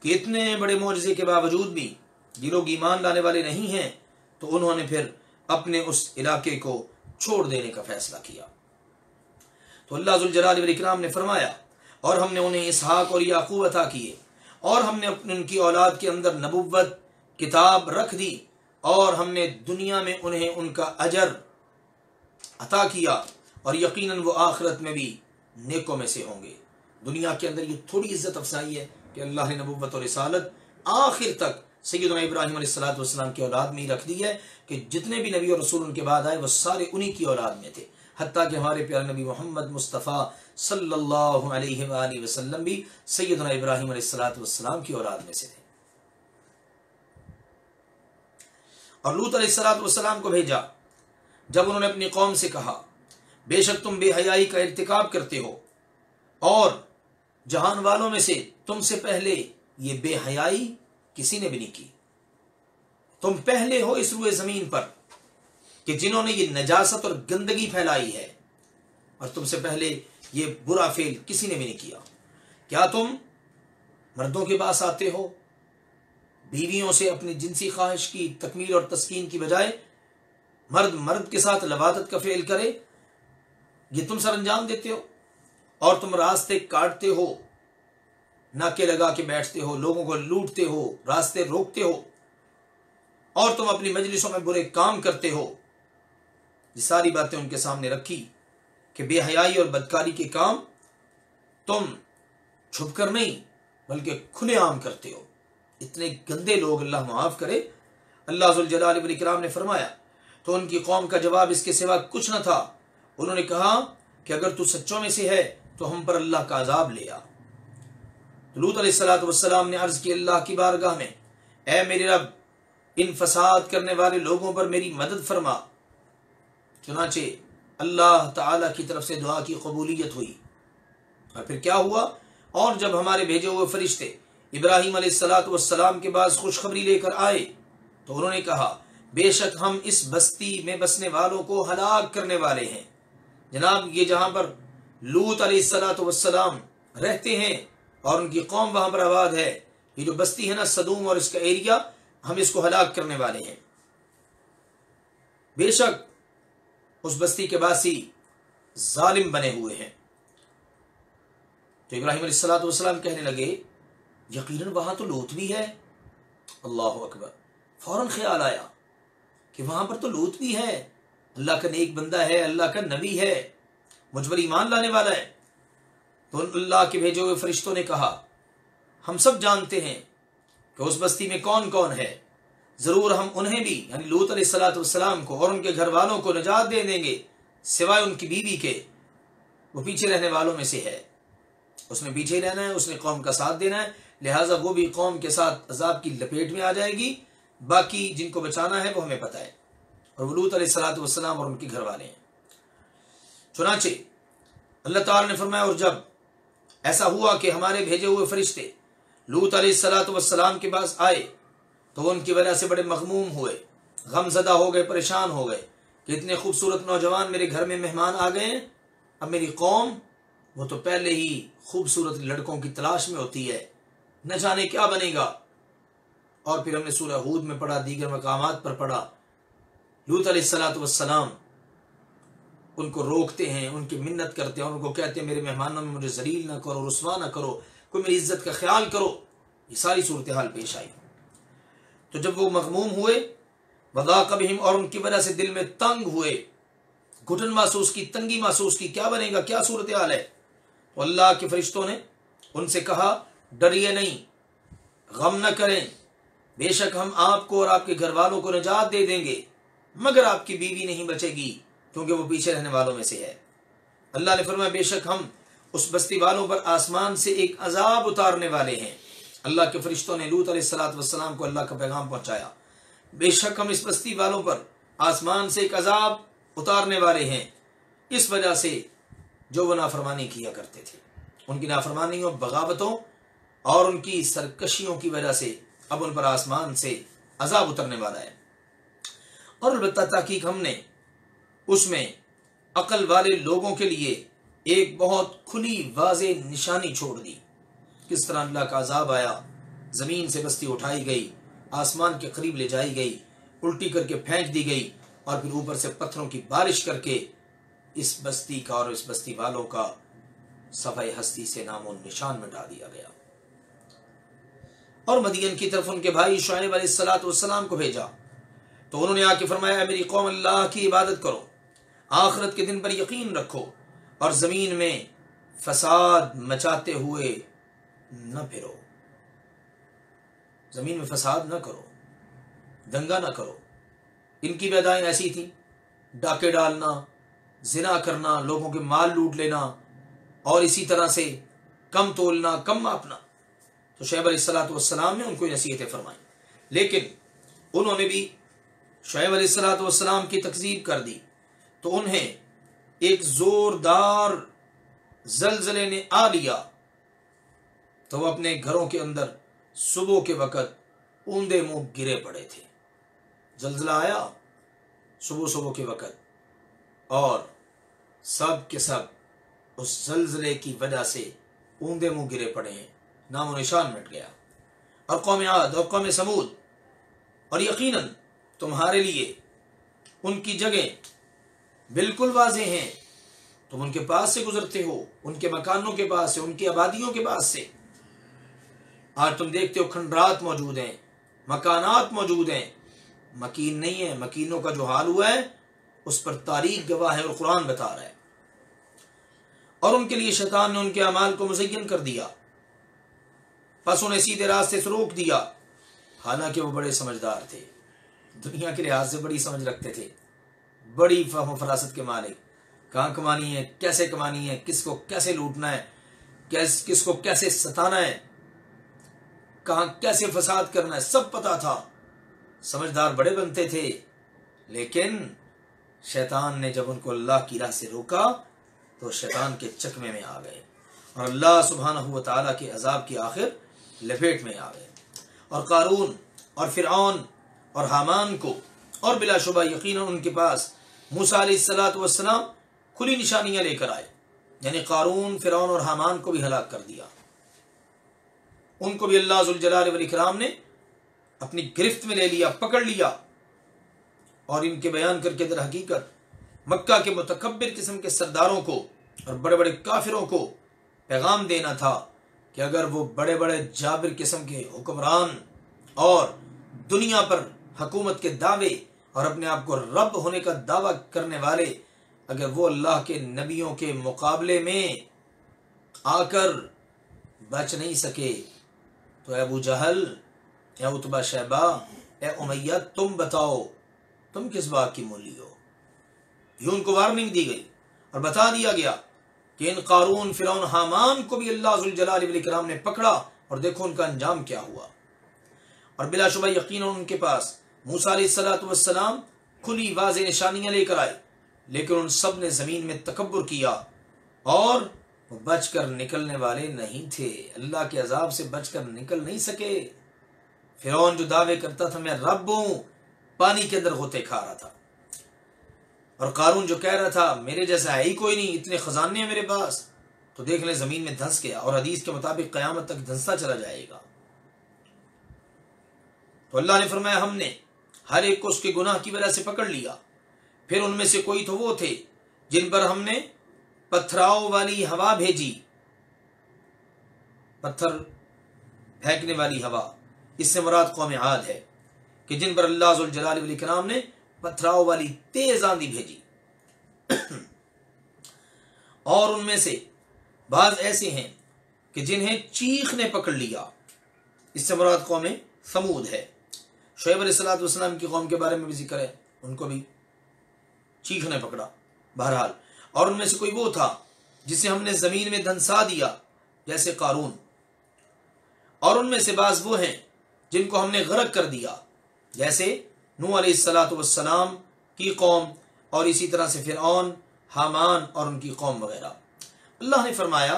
کہ اتنے بڑے معجزے کے باوجود بھی یہ لوگ ایمان لانے والے نہیں ہیں تو انہوں نے پھر اپنے اس علاقے کو چھوڑ دینے کا فیصلہ کیا. تو اللہ ذوالجلال والاکرام نے فرمایا اور ہم نے انہیں اسحاق اور یعقوب عطا کیے اور ہم نے ان کی اولاد کے اندر نبوت کتاب رکھ دی اور ہم نے دنیا میں انہیں ان کا اجر عطا کیا اور یقیناً وہ آخرت میں بھی نیکوں میں سے ہوں گے. دنیا کے اندر یہ تھوڑی عزت افزائی ہے کہ اللہ نے نبوت اور رسالت آخر تک سیدنا ابراہیم علیہ السلام کی اولاد میں ہی رکھ دی ہے کہ جتنے بھی نبی اور رسول ان کے بعد آئے وہ سارے انہی کی اولاد میں تھے. حتیٰ کہ ہمارے پیارے نبی محمد مصطفیٰ صلی اللہ علیہ وآلہ وسلم بھی سیدنا ابراہیم علیہ السلام کی اولاد میں سے تھے. اور لوط علیہ السلام کو بھیجا جب انہوں نے اپنی قوم سے کہا بے شک تم بے حیائی کا ارتکاب کرتے ہو اور جہان والوں میں سے تم سے پہلے یہ بے حیائی کسی نے بھی نہیں کی. تم پہلے ہو اس روئے زمین پر کہ جنہوں نے یہ نجاست اور گندگی پھیلائی ہے اور تم سے پہلے یہ برا فعل کسی نے بھی نہیں کیا. کیا تم مردوں کے پاس آتے ہو بیویوں سے اپنی جنسی خواہش کی تکمیل اور تسکین کی بجائے مرد کے ساتھ لواطت کا فعل کرے یہ تم سر انجام دیتے ہو اور تم راستے کاٹتے ہو ناکے لگا کے بیٹھتے ہو لوگوں کو لوٹتے ہو راستے روکتے ہو اور تم اپنی مجلسوں میں برے کام کرتے ہو. یہ ساری باتیں ان کے سامنے رکھی کہ بے حیائی اور بدکاری کے کام تم چھپ کر نہیں بلکہ کھلے عام کرتے ہو. اتنے گندے لوگ اللہ معاف کرے. اللہ ذوالجلال والاکرام نے فرمایا تو ان کی قوم کا جواب اس کے سوا کچھ نہ تھا. انہوں نے کہا کہ اگر تو سچوں میں سے ہے تو ہم پر اللہ کا عذاب لے آ. لوط علیہ السلام نے عرض کی اللہ کی بارگاہ میں اے میرے رب ان فساد کرنے والے لوگوں پر میری مدد فرما. چنانچہ اللہ تعالی کی طرف سے دعا کی قبولیت ہوئی. اور پھر کیا ہوا اور جب ہمارے بھیجے ہوئے فرشتے ابراہیم علیہ السلام کے پاس خوشخبری لے کر آئے تو انہوں نے کہا بے شک ہم اس بستی میں بسنے والوں کو ہلاک کرنے والے ہیں. جناب یہ جہاں پر لوط علیہ السلام رہتے ہیں اور ان کی قوم وہاں پر آباد ہے یہ جو بستی ہے نا سدوم اور اس کا ایریا ہم اس کو ہلاک کرنے والے ہیں. بے شک اس بستی کے باسی ظالم بنے ہوئے ہیں. تو ابراہیم علیہ السلام کہنے لگے یقیناً وہاں تو لوط بھی ہے. اللہ اکبر. فوراً خیال آیا کہ وہاں پر تو لوط بھی ہے اللہ کا نیک بندہ ہے اللہ کا نبی ہے مجھ پر ایمان لانے والا ہے. تو اللہ کے بھیجے ہوئے فرشتوں نے کہا ہم سب جانتے ہیں کہ اس بستی میں کون کون ہے ضرور ہم انہیں بھی یعنی لوط علیہ السلام کو اور ان کے گھر والوں کو نجات دے دیں گے سوائے ان کی بیوی کے، وہ پیچھے رہنے والوں میں سے ہے، اس نے پیچھے رہنا ہے، اس نے قوم کا ساتھ دینا ہے، لہٰذا وہ بھی قوم کے ساتھ عذاب کی لپیٹ میں آ جائے گی، باقی جن کو بچانا ہے وہ ہمیں پتہ ہے، اور وہ لوط علیہ السلام اور ان کے گھر والے ہیں۔ چنانچہ اللہ تعالیٰ نے فرمایا اور جب ایسا ہوا کہ ہمارے بھیجے ہوئے فرشتے لوط علیہ السلام کے پاس آئے تو ان کی وجہ سے بڑے مغموم ہوئے، غم زدہ ہو گئے، پریشان ہو گئے کہ اتنے خوبصورت نوجوان میرے گھر میں مہمان آ گئے ہیں، اب میری قوم وہ تو پہلے ہی خوبصورت لڑکوں کی تلاش میں ہوتی ہے، نہ جانے کیا بنے گا۔ اور پھر ہم نے سورہ ہود میں پڑھا، دیگر مقامات پر پڑھا، لوط علیہ السلام ان کو روکتے ہیں، ان کی منت کرتے ہیں، ان کو کہتے ہیں میرے مہمانوں میں مجھے ذلیل نہ کرو، رسوا نہ کرو، کوئی میری عزت کا خیال کرو۔ یہ ساری صورتحال پیش آئی۔ تو جب وہ مغموم ہوئے، وضاق بہم، اور ان کی وجہ سے دل میں تنگ ہوئے، گھٹن محسوس کی، تنگی محسوس کی، کیا بنے گا، کیا صورتحال ہے، تو اللہ کے فرشتوں نے ان سے کہا ڈریے نہیں، غم نہ کریں، بے شک ہم آپ کو اور آپ کے گھر والوں کو نجات دے دیں گے، مگر آپ کی بیوی نہیں بچے گی کیونکہ وہ پیچھے رہنے والوں میں سے ہے۔ اللہ نے فرمایا بے شک ہم اس بستی والوں پر آسمان سے ایک عذاب اتارنے والے ہیں۔ اللہ کے فرشتوں نے لوط علیہ السلام کو اللہ کا پیغام پہنچایا، بے شک ہم اس بستی والوں پر آسمان سے ایک عذاب اتارنے والے ہیں، اس وجہ سے جو وہ نافرمانی کیا کرتے تھے، ان کی نافرمانیوں، بغاوتوں اور ان کی سرکشیوں کی وجہ سے اب ان پر آسمان سے عذاب اترنے والا ہے۔ اور البتہ تحقیق ہم نے اس میں عقل والے لوگوں کے لیے ایک بہت کھلی واضح نشانی چھوڑ دی، کس طرح اللہ کا عذاب آیا، زمین سے بستی اٹھائی گئی، آسمان کے قریب لے جائی گئی، الٹی کر کے پھینک دی گئی، اور پھر اوپر سے پتھروں کی بارش کر کے اس بستی کا اور اس بستی والوں کا صفحہ ہستی سے نام و نشان مٹا دیا گیا۔ اور مدین کی طرف ان کے بھائی شعیب علیہ السلام کو بھیجا تو انہوں نے آ کے فرمایا میری قوم اللہ کی عبادت کرو، آخرت کے دن پر یقین رکھو، اور زمین میں فساد مچاتے ہوئے نہ پھرو، زمین میں فساد نہ کرو، دنگا نہ کرو۔ ان کی بیدائیں ایسی تھیں، ڈاکے ڈالنا، زنا کرنا، لوگوں کے مال لوٹ لینا، اور اسی طرح سے کم تولنا، کم ماپنا۔ تو شعیب علیہ السلام نے ان کو نصیحتیں فرمائیں، لیکن انہوں نے بھی شعیب علیہ السلام کی تکذیب کر دی، تو انہیں ایک زوردار زلزلے نے آ لیا، تو وہ اپنے گھروں کے اندر صبح کے وقت اوندے منہ گرے پڑے تھے۔ زلزلہ آیا صبح کے وقت، اور سب کے سب اس زلزلے کی وجہ سے اوندے منہ گرے پڑے ہیں، نام و نشان مٹ گیا۔ اور قوم عاد اور قوم سمود، اور یقیناً تمہارے لیے ان کی جگہ بالکل واضح ہیں، تم ان کے پاس سے گزرتے ہو، ان کے مکانوں کے پاس سے، ان کی آبادیوں کے پاس سے، آج تم دیکھتے ہو کھنڈرات موجود ہیں، مکانات موجود ہیں، مکین نہیں ہے۔ مکینوں کا جو حال ہوا ہے اس پر تاریخ گواہ ہے اور قرآن بتا رہا ہے۔ اور ان کے لیے شیطان نے ان کے اعمال کو مزین کر دیا، پس انہیں سیدھے راستے سے روک دیا، حالانکہ وہ بڑے سمجھدار تھے، دنیا کے لحاظ سے بڑی سمجھ رکھتے تھے، بڑی فہم و فراست کے مالک، کہاں کمانی ہے، کیسے کمانی ہے، کس کو کیسے لوٹنا ہے، کس کو کیسے ستانا ہے، کہاں کیسے فساد کرنا ہے، سب پتا تھا، سمجھدار بڑے بنتے تھے۔ لیکن شیطان نے جب ان کو اللہ کی راہ سے روکا تو شیطان کے چکمے میں آ گئے، اور اللہ سبحانہ و تعالیٰ کے عذاب کی آخر لپیٹ میں آ گئے۔ اور قارون اور فرعون اور حامان کو، اور بلا شبہ یقیناً ان کے پاس موسیٰ علیہ السلام کھلی نشانیاں لے کر آئے، یعنی قارون، فرعون اور حامان کو بھی ہلاک کر دیا، ان کو بھی اللہ ذوالجلال والاکرام نے اپنی گرفت میں لے لیا، پکڑ لیا، اور ان کے بیان کر کے در حقیقت مکہ کے متکبر قسم کے سرداروں کو اور بڑے بڑے کافروں کو پیغام دینا تھا کہ اگر وہ بڑے بڑے جابر قسم کے حکمران اور دنیا پر حکومت کے دعوے اور اپنے آپ کو رب ہونے کا دعویٰ کرنے والے اگر وہ اللہ کے نبیوں کے مقابلے میں آ کر بچ نہیں سکے، تو ابو جہل، اے عتبہ شیبہ، اے امیہ تم بتاؤ تم کس بات کی مولی ہو. یہ ان کو وارننگ دی گئی اور بتا دیا گیا کہ ان قارون، فرعون، حامان کو بھی اللہ ذوالجلال والاکرام نے پکڑا اور دیکھو ان کا انجام کیا ہوا. اور بلا شبہ یقیناً ان کے پاس موسیٰ علیہ السلام کھلی واضح نشانیاں لے کر آئے، لیکن ان سب نے زمین میں تکبر کیا اور وہ بچ کر نکلنے والے نہیں تھے. اللہ کے عذاب سے بچ کر نکل نہیں سکے. فرعون جو دعوے کرتا تھا میں رب ہوں، پانی کے اندر غوطے کھا رہا تھا، اور قارون جو کہہ رہا تھا میرے جیسا ہے ہی کوئی نہیں، اتنے خزانے ہیں میرے پاس، تو دیکھ لیں زمین میں دھنس گیا، اور حدیث کے مطابق قیامت تک دھنستا چلا جائے گا. تو اللہ نے فرمایا ہم نے ہر ایک کو اس کے گناہ کی وجہ سے پکڑ لیا. پھر ان میں سے کوئی تو وہ تھے جن پر ہم نے پتھراؤ والی ہوا بھیجی، پتھر پھینکنے والی ہوا، اس سے مراد قوم عاد ہے کہ جن پر اللہ ذوالجلال والاکرام نے پتھراؤ والی تیز آندھی بھیجی. اور ان میں سے بعض ایسے ہیں کہ جنہیں چیخ نے پکڑ لیا، اس سے مراد قوم ثمود ہے. شعیب علیہ السلام کی قوم کے بارے میں بھی ذکر ہے، ان کو بھی چیخ نے پکڑا. بہرحال اور ان میں سے کوئی وہ تھا جسے ہم نے زمین میں دھنسا دیا جیسے قارون. اور ان میں سے بعض وہ ہیں جن کو ہم نے غرق کر دیا جیسے نوح علیہ السلام کی قوم، اور اسی طرح سے فرعون، حامان اور ان کی قوم وغیرہ. اللہ نے فرمایا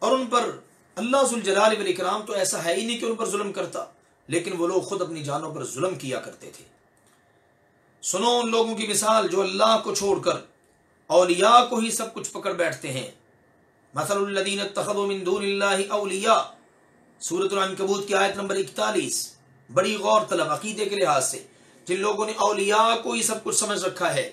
اور ان پر اللہ ذوالجلال والاکرام تو ایسا ہے ہی نہیں کہ ان پر ظلم کرتا، لیکن وہ لوگ خود اپنی جانوں پر ظلم کیا کرتے تھے. سنو ان لوگوں کی مثال جو اللہ کو چھوڑ کر اولیاء کو ہی سب کچھ پکڑ بیٹھتے ہیں. مثل الذین اتخذوا من دون اللہ اولیاء، سورۃ العنکبوت کی آیت نمبر 41. بڑی غور طلب عقیدے کے لحاظ سے جن لوگوں نے اولیاء کو ہی سب کچھ سمجھ رکھا ہے،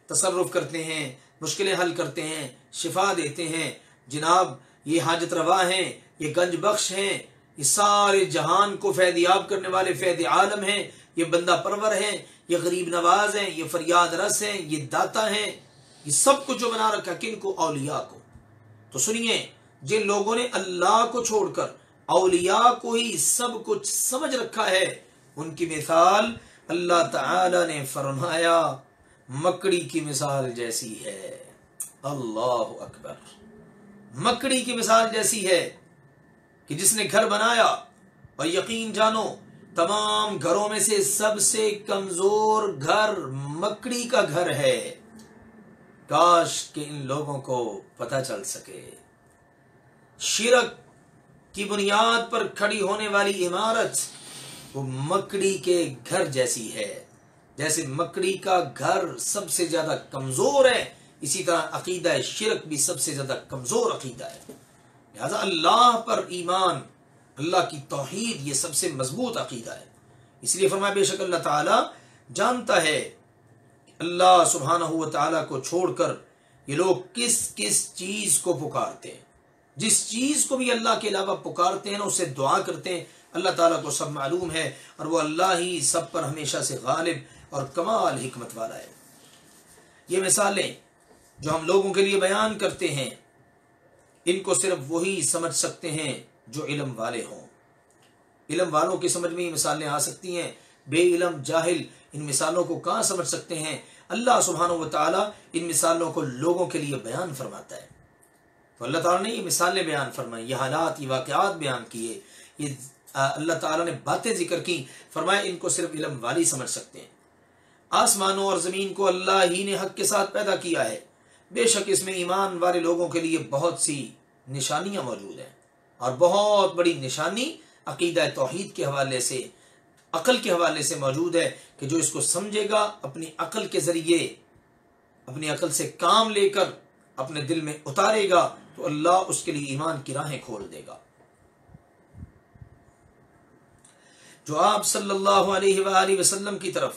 تصرف کرتے ہیں، مشکلیں حل کرتے ہیں، شفا دیتے ہیں، جناب یہ حاجت روا ہیں، یہ گنج بخش ہیں، یہ سارے جہان کو فیض یاب کرنے والے فیض عالم ہیں، یہ بندہ پرور ہیں، یہ غریب نواز ہیں، یہ فریاد رس ہیں، یہ داتا ہیں، یہ سب کچھ جو بنا رکھا کن کو؟ اولیاء کو. تو سنیے جن لوگوں نے اللہ کو چھوڑ کر اولیاء کو ہی سب کچھ سمجھ رکھا ہے، ان کی مثال اللہ تعالی نے فرمایا مکڑی کی مثال جیسی ہے. اللہ اکبر. مکڑی کی مثال جیسی ہے کہ جس نے گھر بنایا، اور یقین جانو تمام گھروں میں سے سب سے کمزور گھر مکڑی کا گھر ہے. کاش کہ ان لوگوں کو پتہ چل سکے. شرک کی بنیاد پر کھڑی ہونے والی عمارت وہ مکڑی کے گھر جیسی ہے. جیسے مکڑی کا گھر سب سے زیادہ کمزور ہے، اسی طرح عقیدہ شرک بھی سب سے زیادہ کمزور عقیدہ ہے. لہذا اللہ پر ایمان، اللہ کی توحید، یہ سب سے مضبوط عقیدہ ہے. اس لیے فرمایا بے شک اللہ تعالی جانتا ہے اللہ سبحانہ و تعالیٰ کو چھوڑ کر یہ لوگ کس کس چیز کو پکارتے ہیں. جس چیز کو بھی اللہ کے علاوہ پکارتے ہیں نا، اسے دعا کرتے ہیں، اللہ تعالیٰ کو سب معلوم ہے، اور وہ اللہ ہی سب پر ہمیشہ سے غالب اور کمال حکمت والا ہے. یہ مثالیں جو ہم لوگوں کے لیے بیان کرتے ہیں، ان کو صرف وہی سمجھ سکتے ہیں جو علم والے ہوں. علم والوں کی سمجھ میں یہ مثالیں آ سکتی ہیں، بے علم جاہل ان مثالوں کو کہاں سمجھ سکتے ہیں. اللہ سبحانہ و تعالیٰ ان مثالوں کو لوگوں کے لیے بیان فرماتا ہے. تو اللہ تعالیٰ نے یہ مثالیں بیان فرمائی، یہ حالات، یہ واقعات بیان کیے، یہ اللہ تعالیٰ نے باتیں ذکر کی، فرمایا ان کو صرف علم والی سمجھ سکتے ہیں. آسمانوں اور زمین کو اللہ ہی نے حق کے ساتھ پیدا کیا ہے، بے شک اس میں ایمان والے لوگوں کے لیے بہت سی نشانیاں موجود ہیں، اور بہت بڑی نشانی عقیدہ توحید کے حوالے سے، عقل کے حوالے سے موجود ہے کہ جو اس کو سمجھے گا، اپنی عقل کے ذریعے، اپنی عقل سے کام لے کر اپنے دل میں اتارے گا، تو اللہ اس کے لیے ایمان کی راہیں کھول دے گا. جو آپ صلی اللہ علیہ وآلہ وسلم کی طرف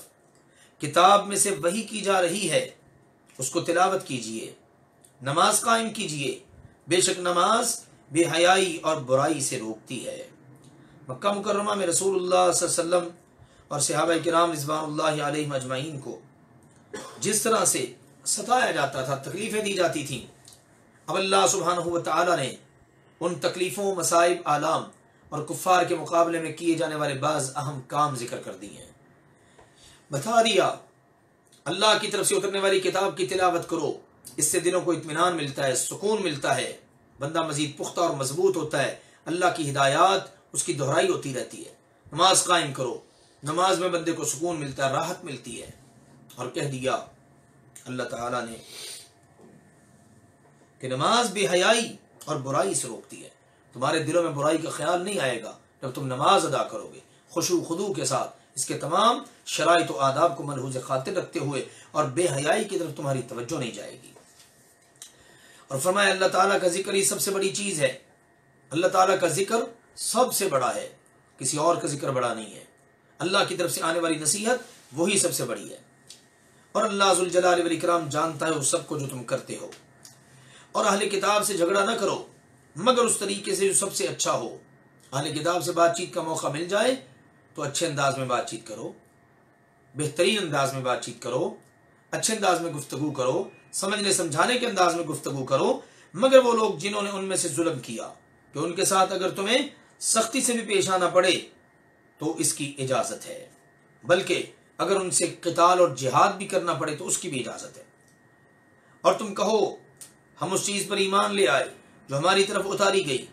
کتاب میں سے وحی کی جا رہی ہے اس کو تلاوت کیجئے، نماز قائم کیجئے، بے شک نماز بے حیائی اور برائی سے روکتی ہے. مکہ مکرمہ میں رسول اللہ صلی اللہ علیہ وسلم اور صحابہ کرام رضوان اللہ علیہم اجمعین کو جس طرح سے ستایا جاتا تھا، تکلیفیں دی جاتی تھیں، اب اللہ سبحانہ و تعالی نے ان تکلیفوں، مصائب، آلام اور کفار کے مقابلے میں کیے جانے والے بعض اہم کام ذکر کر دیے ہیں. بتا دیا اللہ کی طرف سے اترنے والی کتاب کی تلاوت کرو، اس سے دلوں کو اطمینان ملتا ہے، سکون ملتا ہے، بندہ مزید پختہ اور مضبوط ہوتا ہے، اللہ کی ہدایات اس کی دہرائی ہوتی رہتی ہے۔ نماز قائم کرو، نماز میں بندے کو سکون ملتا ہے، راحت ملتی ہے۔ اور کہہ دیا اللہ تعالیٰ نے کہ نماز بے حیائی اور برائی سے روکتی ہے، تمہارے دلوں میں برائی کا خیال نہیں آئے گا جب تم نماز ادا کرو گے خشوع و خضوع کے ساتھ، اس کے تمام شرائط و آداب کو ملحوظ خاطر رکھتے ہوئے، اور بے حیائی کی طرف تمہاری توجہ نہیں جائے گی۔ اور فرمایا اللہ تعالیٰ کا ذکر ہی سب سے بڑی چیز ہے، اللہ تعالیٰ کا ذکر سب سے بڑا ہے، کسی اور کا ذکر بڑا نہیں ہے۔ اللہ کی طرف سے آنے والی نصیحت وہی سب سے بڑی ہے، اور اللہ ذوالجلال والاکرام جانتا ہے وہ سب کو جو تم کرتے ہو۔ اور اہل کتاب سے جھگڑا نہ کرو مگر اس طریقے سے جو سب سے اچھا ہو۔ اہل کتاب سے بات چیت کا موقع مل جائے تو اچھے انداز میں بات چیت کرو، بہترین انداز میں بات چیت کرو، اچھے انداز میں گفتگو کرو، سمجھنے سمجھانے کے انداز میں گفتگو کرو، مگر وہ لوگ جنہوں نے ان میں سے ظلم کیا کہ ان کے ساتھ اگر تمہیں سختی سے بھی پیش آنا پڑے تو اس کی اجازت ہے، بلکہ اگر ان سے قتال اور جہاد بھی کرنا پڑے تو اس کی بھی اجازت ہے۔ اور تم کہو ہم اس چیز پر ایمان لے آئے جو ہماری طرف اتاری گئی،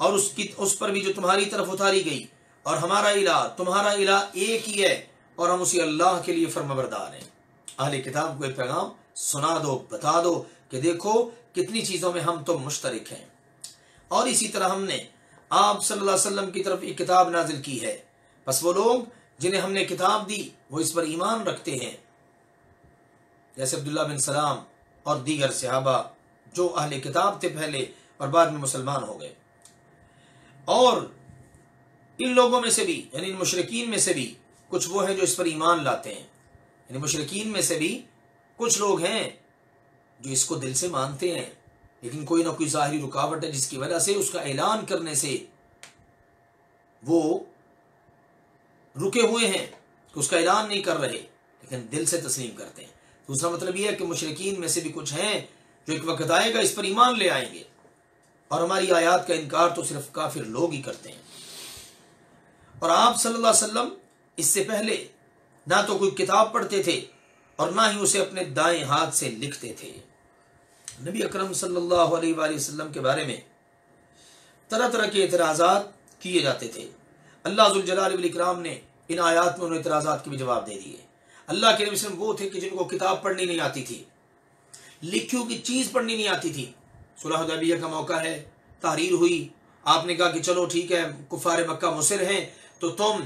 اور اس پر بھی جو تمہاری طرف اتاری گئی، اور ہمارا الہ تمہارا الہ ایک ہی ہے، اور ہم اسی اللہ کے لیے فرمانبردار ہیں۔ اہل کتاب کو ایک پیغام سنا دو، بتا دو کہ دیکھو کتنی چیزوں میں ہم تم مشترک ہیں، اور اسی طرح ہم نے آپ صلی اللہ علیہ وسلم کی طرف ایک کتاب نازل کی ہے، بس وہ لوگ جنہیں ہم نے کتاب دی وہ اس پر ایمان رکھتے ہیں، جیسے عبداللہ بن سلام اور دیگر صحابہ جو اہل کتاب تھے پہلے اور بعد میں مسلمان ہو گئے۔ اور ان لوگوں میں سے بھی یعنی ان مشرکین میں سے بھی کچھ وہ ہیں جو اس پر ایمان لاتے ہیں، یعنی مشرکین میں سے بھی کچھ لوگ ہیں جو اس کو دل سے مانتے ہیں، لیکن کوئی نہ کوئی ظاہری رکاوٹ ہے جس کی وجہ سے اس کا اعلان کرنے سے وہ رکے ہوئے ہیں کہ اس کا اعلان نہیں کر رہے، لیکن دل سے تسلیم کرتے ہیں۔ دوسرا مطلب یہ ہے کہ مشرکین میں سے بھی کچھ ہیں جو ایک وقت آئے گا اس پر ایمان لے آئیں گے، اور ہماری آیات کا انکار تو صرف کافر لوگ ہی کرتے ہیں۔ اور آپ صلی اللہ علیہ وسلم اس سے پہلے نہ تو کوئی کتاب پڑھتے تھے اور نہ ہی اسے اپنے دائیں ہاتھ سے لکھتے تھے۔ نبی اکرم صلی اللہ علیہ وآلہ وسلم کے بارے میں طرح طرح کے اعتراضات کیے جاتے تھے، اللہ ذوالجلال والاکرام نے ان آیات میں ان اعتراضات کے بھی جواب دے دیے۔ اللہ کے نبی صلی اللہ علیہ وسلم وہ تھے کہ جن کو کتاب پڑھنی نہیں آتی تھی، لکھی ہوئی چیز پڑھنی نہیں آتی تھی۔ صلح حدیبیہ کا موقع ہے، تحریر ہوئی، آپ نے کہا کہ چلو ٹھیک ہے کفار مکہ مصر ہیں تو تم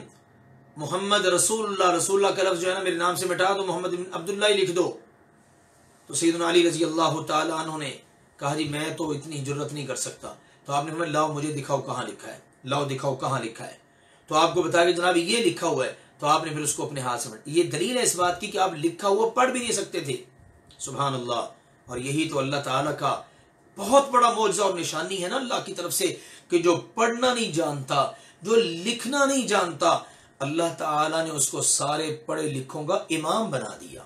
محمد رسول اللہ کا لفظ جو ہے نا میرے نام سے مٹا دو، محمد بن عبداللہ ہی لکھ دو۔ تو سیدنا علی رضی اللہ تعالیٰ عنہ نے کہا جی میں تو اتنی جرت نہیں کر سکتا، تو آپ نے فرمایا لاؤ مجھے دکھاؤ کہاں لکھا ہے، لاؤ دکھاؤ کہاں لکھا ہے۔ تو آپ کو بتایا کہ جناب یہ لکھا ہوا ہے، تو آپ نے پھر اس کو اپنے ہاتھ سے پڑھا۔ یہ دلیل ہے اس بات کی کہ آپ لکھا ہوا پڑھ بھی نہیں سکتے تھے، سبحان اللہ۔ اور یہی تو اللہ تعالیٰ کا بہت بڑا معجزہ اور نشانی ہے نا اللہ کی طرف سے، کہ جو پڑھنا نہیں جانتا، جو لکھنا نہیں جانتا، اللہ تعالیٰ نے اس کو سارے پڑھے لکھوں کا امام بنا دیا،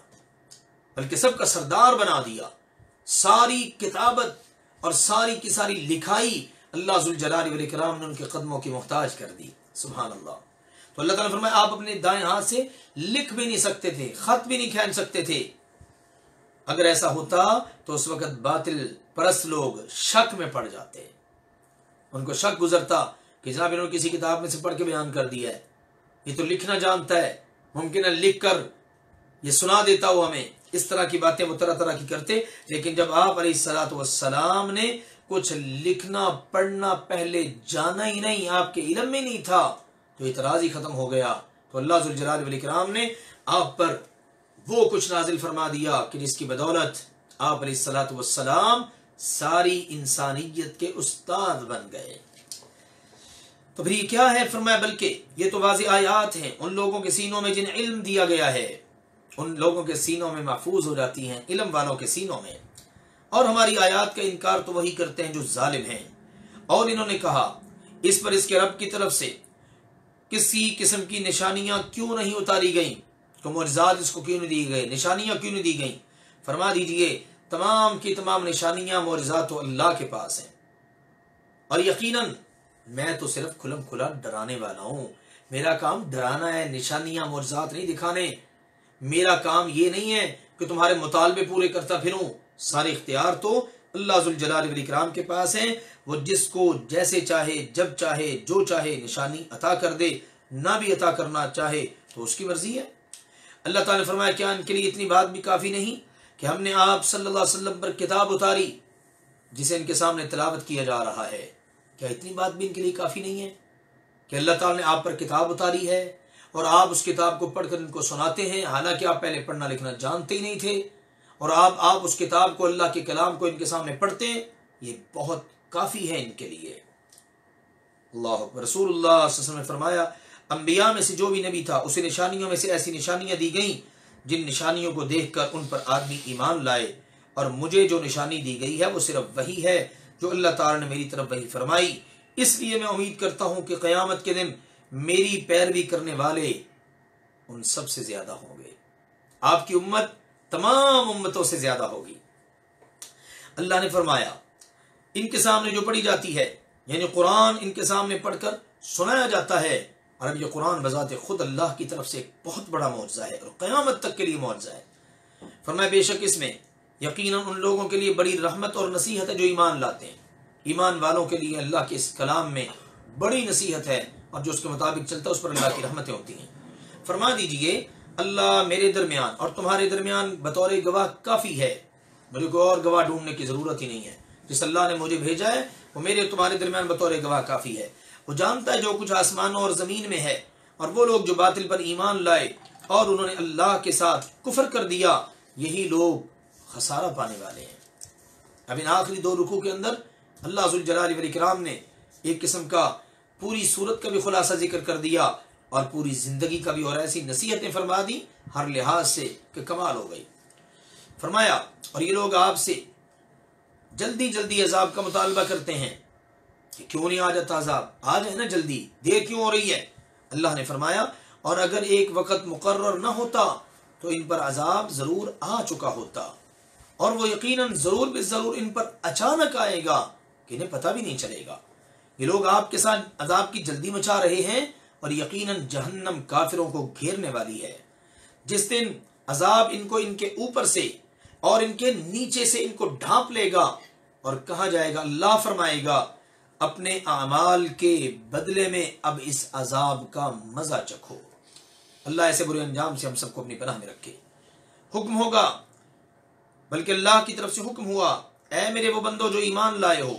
بلکہ سب کا سردار بنا دیا۔ ساری کتابت اور ساری کی ساری لکھائی اللہ ذوالجلال والاکرام نے ان کے قدموں کی محتاج کر دی، سبحان اللہ۔ تو اللہ تعالیٰ نے فرمایا آپ اپنے دائیں ہاتھ سے لکھ بھی نہیں سکتے تھے، خط بھی نہیں کھین سکتے تھے۔ اگر ایسا ہوتا تو اس وقت باطل پرست لوگ شک میں پڑ جاتے، ان کو شک گزرتا کہ جناب انہوں نے کسی کتاب میں سے پڑھ کے بیان کر دیا ہے، یہ تو لکھنا جانتا ہے، ممکن ہے لکھ کر یہ سنا دیتا ہو ہمیں۔ اس طرح کی باتیں وہ طرح طرح کی کرتے، لیکن جب آپ علیہ الصلوۃ والسلام نے کچھ لکھنا پڑھنا پہلے جانا ہی نہیں، آپ کے علم میں نہیں تھا، تو اعتراض ہی ختم ہو گیا۔ تو اللہ ذوالجلال والاکرام نے آپ پر وہ کچھ نازل فرما دیا کہ جس کی بدولت آپ علیہ الصلوۃ والسلام ساری انسانیت کے استاد بن گئے۔ تو پھر یہ کیا ہے؟ فرمایا بلکہ یہ تو واضح آیات ہیں ان لوگوں کے سینوں میں جن علم دیا گیا ہے، ان لوگوں کے سینوں میں محفوظ ہو جاتی ہیں، علم والوں کے سینوں میں۔ اور ہماری آیات کا انکار تو وہی کرتے ہیں جو ظالم ہیں۔ اور انہوں نے کہا اس پر اس کے رب کی طرف سے کسی قسم کی نشانیاں کیوں نہیں اتاری گئیں، تو معجزات اس کو کیوں نہیں دی گئے، نشانیاں کیوں نہیں دی گئیں؟ فرما دیجئے تمام کی تمام نشانیاں معجزات تو اللہ کے پاس ہیں، اور یقیناً میں تو صرف کھلم کھلا ڈرانے والا ہوں، میرا کام ڈرانا ہے، نشانیاں معجزات نہیں دکھانے۔ میرا کام یہ نہیں ہے کہ تمہارے مطالبے پورے کرتا پھروں، سارے اختیار تو اللہ ذوالجلال والاکرام کے پاس ہیں، وہ جس کو جیسے چاہے جب چاہے جو چاہے نشانی عطا کر دے، نہ بھی عطا کرنا چاہے تو اس کی مرضی ہے۔ اللہ تعالیٰ نے فرمایا کیا ان کے لیے اتنی بات بھی کافی نہیں کہ ہم نے آپ صلی اللہ علیہ وسلم پر کتاب اتاری جسے ان کے سامنے تلاوت کیا جا رہا ہے؟ کیا اتنی بات بھی ان کے لیے کافی نہیں ہے کہ اللہ تعالیٰ نے آپ پر کتاب اتاری ہے اور آپ اس کتاب کو پڑھ کر ان کو سناتے ہیں، حالانکہ آپ پہلے پڑھنا لکھنا جانتے ہی نہیں تھے، اور آپ اس کتاب کو، اللہ کے کلام کو ان کے سامنے پڑھتے ہیں؟ یہ بہت کافی ہے ان کے لیے۔ اللہ اکبر۔ رسول اللہ صلی اللہ علیہ وسلم نے فرمایا انبیاء میں سے جو بھی نبی تھا اسے نشانیوں میں سے ایسی نشانیاں دی گئیں جن نشانیوں کو دیکھ کر ان پر آدمی ایمان لائے، اور مجھے جو نشانی دی گئی ہے وہ صرف وہی ہے جو اللہ تعالیٰ نے میری طرف وہی فرمائی، اس لیے میں امید کرتا ہوں کہ قیامت کے دن میری پیروی کرنے والے ان سب سے زیادہ ہوں گے، آپ کی امت تمام امتوں سے زیادہ ہوگی۔ اللہ نے فرمایا ان کے سامنے جو پڑھی جاتی ہے، یعنی قرآن ان کے سامنے پڑھ کر سنایا جاتا ہے، اور اب یہ قرآن بذات خود اللہ کی طرف سے ایک بہت بڑا معجزہ ہے اور قیامت تک کے لیے معجزہ ہے۔ فرمایا بے شک اس میں یقیناً ان لوگوں کے لیے بڑی رحمت اور نصیحت ہے جو ایمان لاتے ہیں، ایمان والوں کے لیے اللہ کے اس کلام میں بڑی نصیحت ہے، اور جو اس کے مطابق چلتا ہے اس پر اللہ کی رحمتیں ہوتی ہیں۔ فرما دیجئے اللہ میرے درمیان اور تمہارے درمیان بطور گواہ کافی ہے، مجھے کوئی اور گواہ ڈھونڈنے کی ضرورت ہی نہیں ہے، جس اللہ نے مجھے بھیجا ہے وہ میرے تمہارے درمیان بطور گواہ کافی ہے۔ وہ جانتا ہے جو کچھ آسمانوں اور زمین میں ہے، اور وہ لوگ جو باطل پر ایمان لائے اور انہوں نے اللہ کے ساتھ کفر کر دیا، یہی لوگ خسارہ پانے والے ہیں۔ اب ان آخری دو رکوع کے اندر اللہ ذوالجلال والاکرام نے ایک قسم کا پوری صورت کا بھی خلاصہ ذکر کر دیا اور پوری زندگی کا بھی، اور ایسی نصیحتیں فرما دی ہر لحاظ سے کہ کمال ہو گئی۔ فرمایا اور یہ لوگ آپ سے جلدی جلدی عذاب کا مطالبہ کرتے ہیں کہ کیوں نہیں آ جاتا عذاب، آ جائے نا جلدی، دیر کیوں ہو رہی ہے؟ اللہ نے فرمایا اور اگر ایک وقت مقرر نہ ہوتا تو ان پر عذاب ضرور آ چکا ہوتا، اور وہ یقیناً ضرور بالضرور ان پر اچانک آئے گا کہ انہیں پتہ بھی نہیں چلے گا۔ یہ لوگ آپ کے ساتھ عذاب کی جلدی مچا رہے ہیں، اور یقیناً جہنم کافروں کو گھیرنے والی ہے۔ جس دن عذاب ان کو ان کے اوپر سے اور ان کے نیچے سے ان کو ڈھانپ لے گا، اور کہا جائے گا، اللہ فرمائے گا اپنے اعمال کے بدلے میں اب اس عذاب کا مزہ چکھو۔ اللہ ایسے برے انجام سے ہم سب کو اپنی پناہ میں رکھے۔ حکم ہوگا، بلکہ اللہ کی طرف سے حکم ہوا، اے میرے وہ بندو جو ایمان لائے ہو،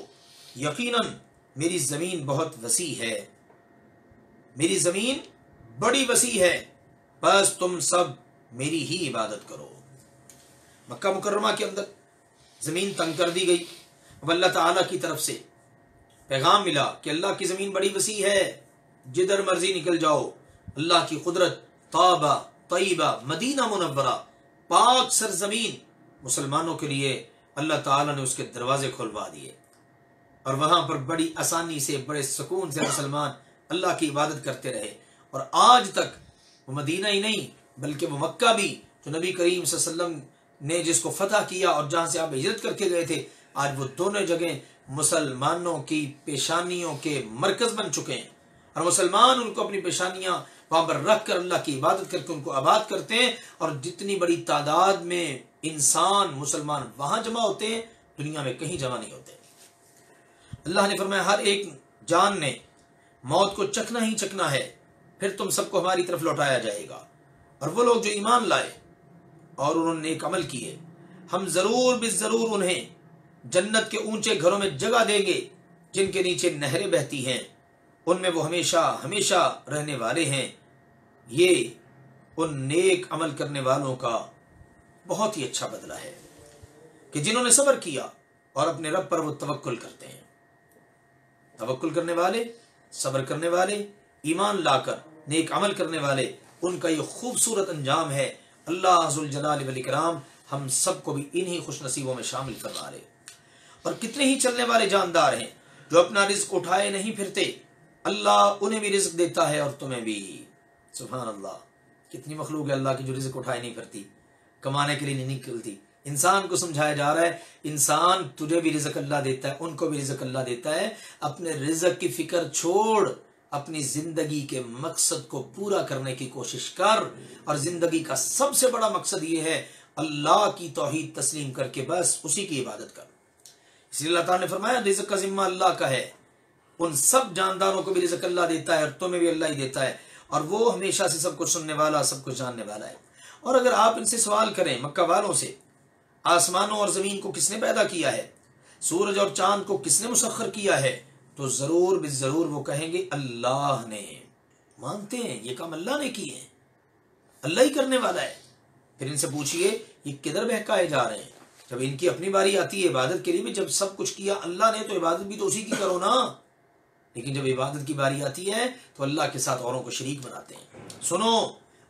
یقیناً میری زمین بہت وسیع ہے، میری زمین بڑی وسیع ہے، بس تم سب میری ہی عبادت کرو۔ مکہ مکرمہ کے اندر زمین تنگ کر دی گئی، اب اللہ تعالیٰ کی طرف سے پیغام ملا کہ اللہ کی زمین بڑی وسیع ہے، جدھر مرضی نکل جاؤ۔ اللہ کی قدرت، طابہ، طیبہ، مدینہ منورہ، پاک سرزمین، مسلمانوں کے لیے اللہ تعالیٰ نے اس کے دروازے کھلوا دیے، اور وہاں پر بڑی آسانی سے، بڑے سکون سے مسلمان اللہ کی عبادت کرتے رہے۔ اور آج تک وہ مدینہ ہی نہیں بلکہ وہ مکہ بھی جو نبی کریم صلی اللہ علیہ وسلم نے جس کو فتح کیا اور جہاں سے آپ ہجرت کر کے گئے تھے، آج وہ دونوں جگہیں مسلمانوں کی پیشانیوں کے مرکز بن چکے ہیں، اور مسلمان ان کو اپنی پیشانیاں وہاں پر رکھ کر اللہ کی عبادت کر کے ان کو آباد کرتے ہیں، اور جتنی بڑی تعداد میں انسان مسلمان وہاں جمع ہوتے ہیں دنیا میں کہیں جمع نہیں ہوتے۔ اللہ نے فرمایا ہر ایک جان نے موت کو چکھنا ہی چکھنا ہے، پھر تم سب کو ہماری طرف لوٹایا جائے گا، اور وہ لوگ جو ایمان لائے اور انہوں نے نیک عمل کیے، ہم ضرور بالضرور انہیں جنت کے اونچے گھروں میں جگہ دیں گے جن کے نیچے نہریں بہتی ہیں، ان میں وہ ہمیشہ ہمیشہ رہنے والے ہیں۔ یہ ان نیک عمل کرنے والوں کا بہت ہی اچھا بدلہ ہے کہ جنہوں نے صبر کیا اور اپنے رب پر وہ توکل کرتے ہیں۔ توکل کرنے والے، صبر کرنے والے، ایمان لا کر نیک عمل کرنے والے، ان کا یہ خوبصورت انجام ہے۔ اللہ ذوالجلال والاکرام ہم سب کو بھی انہی خوش نصیبوں میں شامل فرما لے۔ اور کتنے ہی چلنے والے جاندار ہیں جو اپنا رزق اٹھائے نہیں پھرتے، اللہ انہیں بھی رزق دیتا ہے اور تمہیں بھی۔ سبحان اللہ، کتنی مخلوق ہے اللہ کی جو رزق اٹھائے نہیں پھرتی، کمانے کے لیے نہیں نکلتی۔ انسان کو سمجھایا جا رہا ہے انسان تجھے بھی رزق اللہ دیتا ہے، ان کو بھی رزق اللہ دیتا ہے، اپنے رزق کی فکر چھوڑ، اپنی زندگی کے مقصد کو پورا کرنے کی کوشش کر، اور زندگی کا سب سے بڑا مقصد یہ ہے اللہ کی توحید تسلیم کر کے بس اسی کی عبادت کر۔ اس لیے اللہ تعالیٰ نے فرمایا رزق کا ذمہ اللہ کا ہے، ان سب جانداروں کو بھی رزق اللہ دیتا ہے اور تمہیں بھی اللہ ہی دیتا ہے، اور وہ ہمیشہ سے سب کچھ سننے والا، سب کچھ جاننے والا ہے۔ اور اگر آپ ان سے سوال کریں مکہ والوں سے، آسمانوں اور زمین کو کس نے پیدا کیا ہے، سورج اور چاند کو کس نے مسخر کیا ہے، تو ضرور بالضرور وہ کہیں گے اللہ نے۔ مانتے ہیں یہ کام اللہ نے کیے ہیں، اللہ ہی کرنے والا ہے۔ پھر ان سے پوچھئے یہ کدھر بہکائے جا رہے ہیں؟ جب ان کی اپنی باری آتی ہے عبادت کے لیے بھی، جب سب کچھ کیا اللہ نے تو عبادت بھی تو اسی کی کرو نا، لیکن جب عبادت کی باری آتی ہے تو اللہ کے ساتھ اوروں کو شریک بناتے ہیں۔ سنو،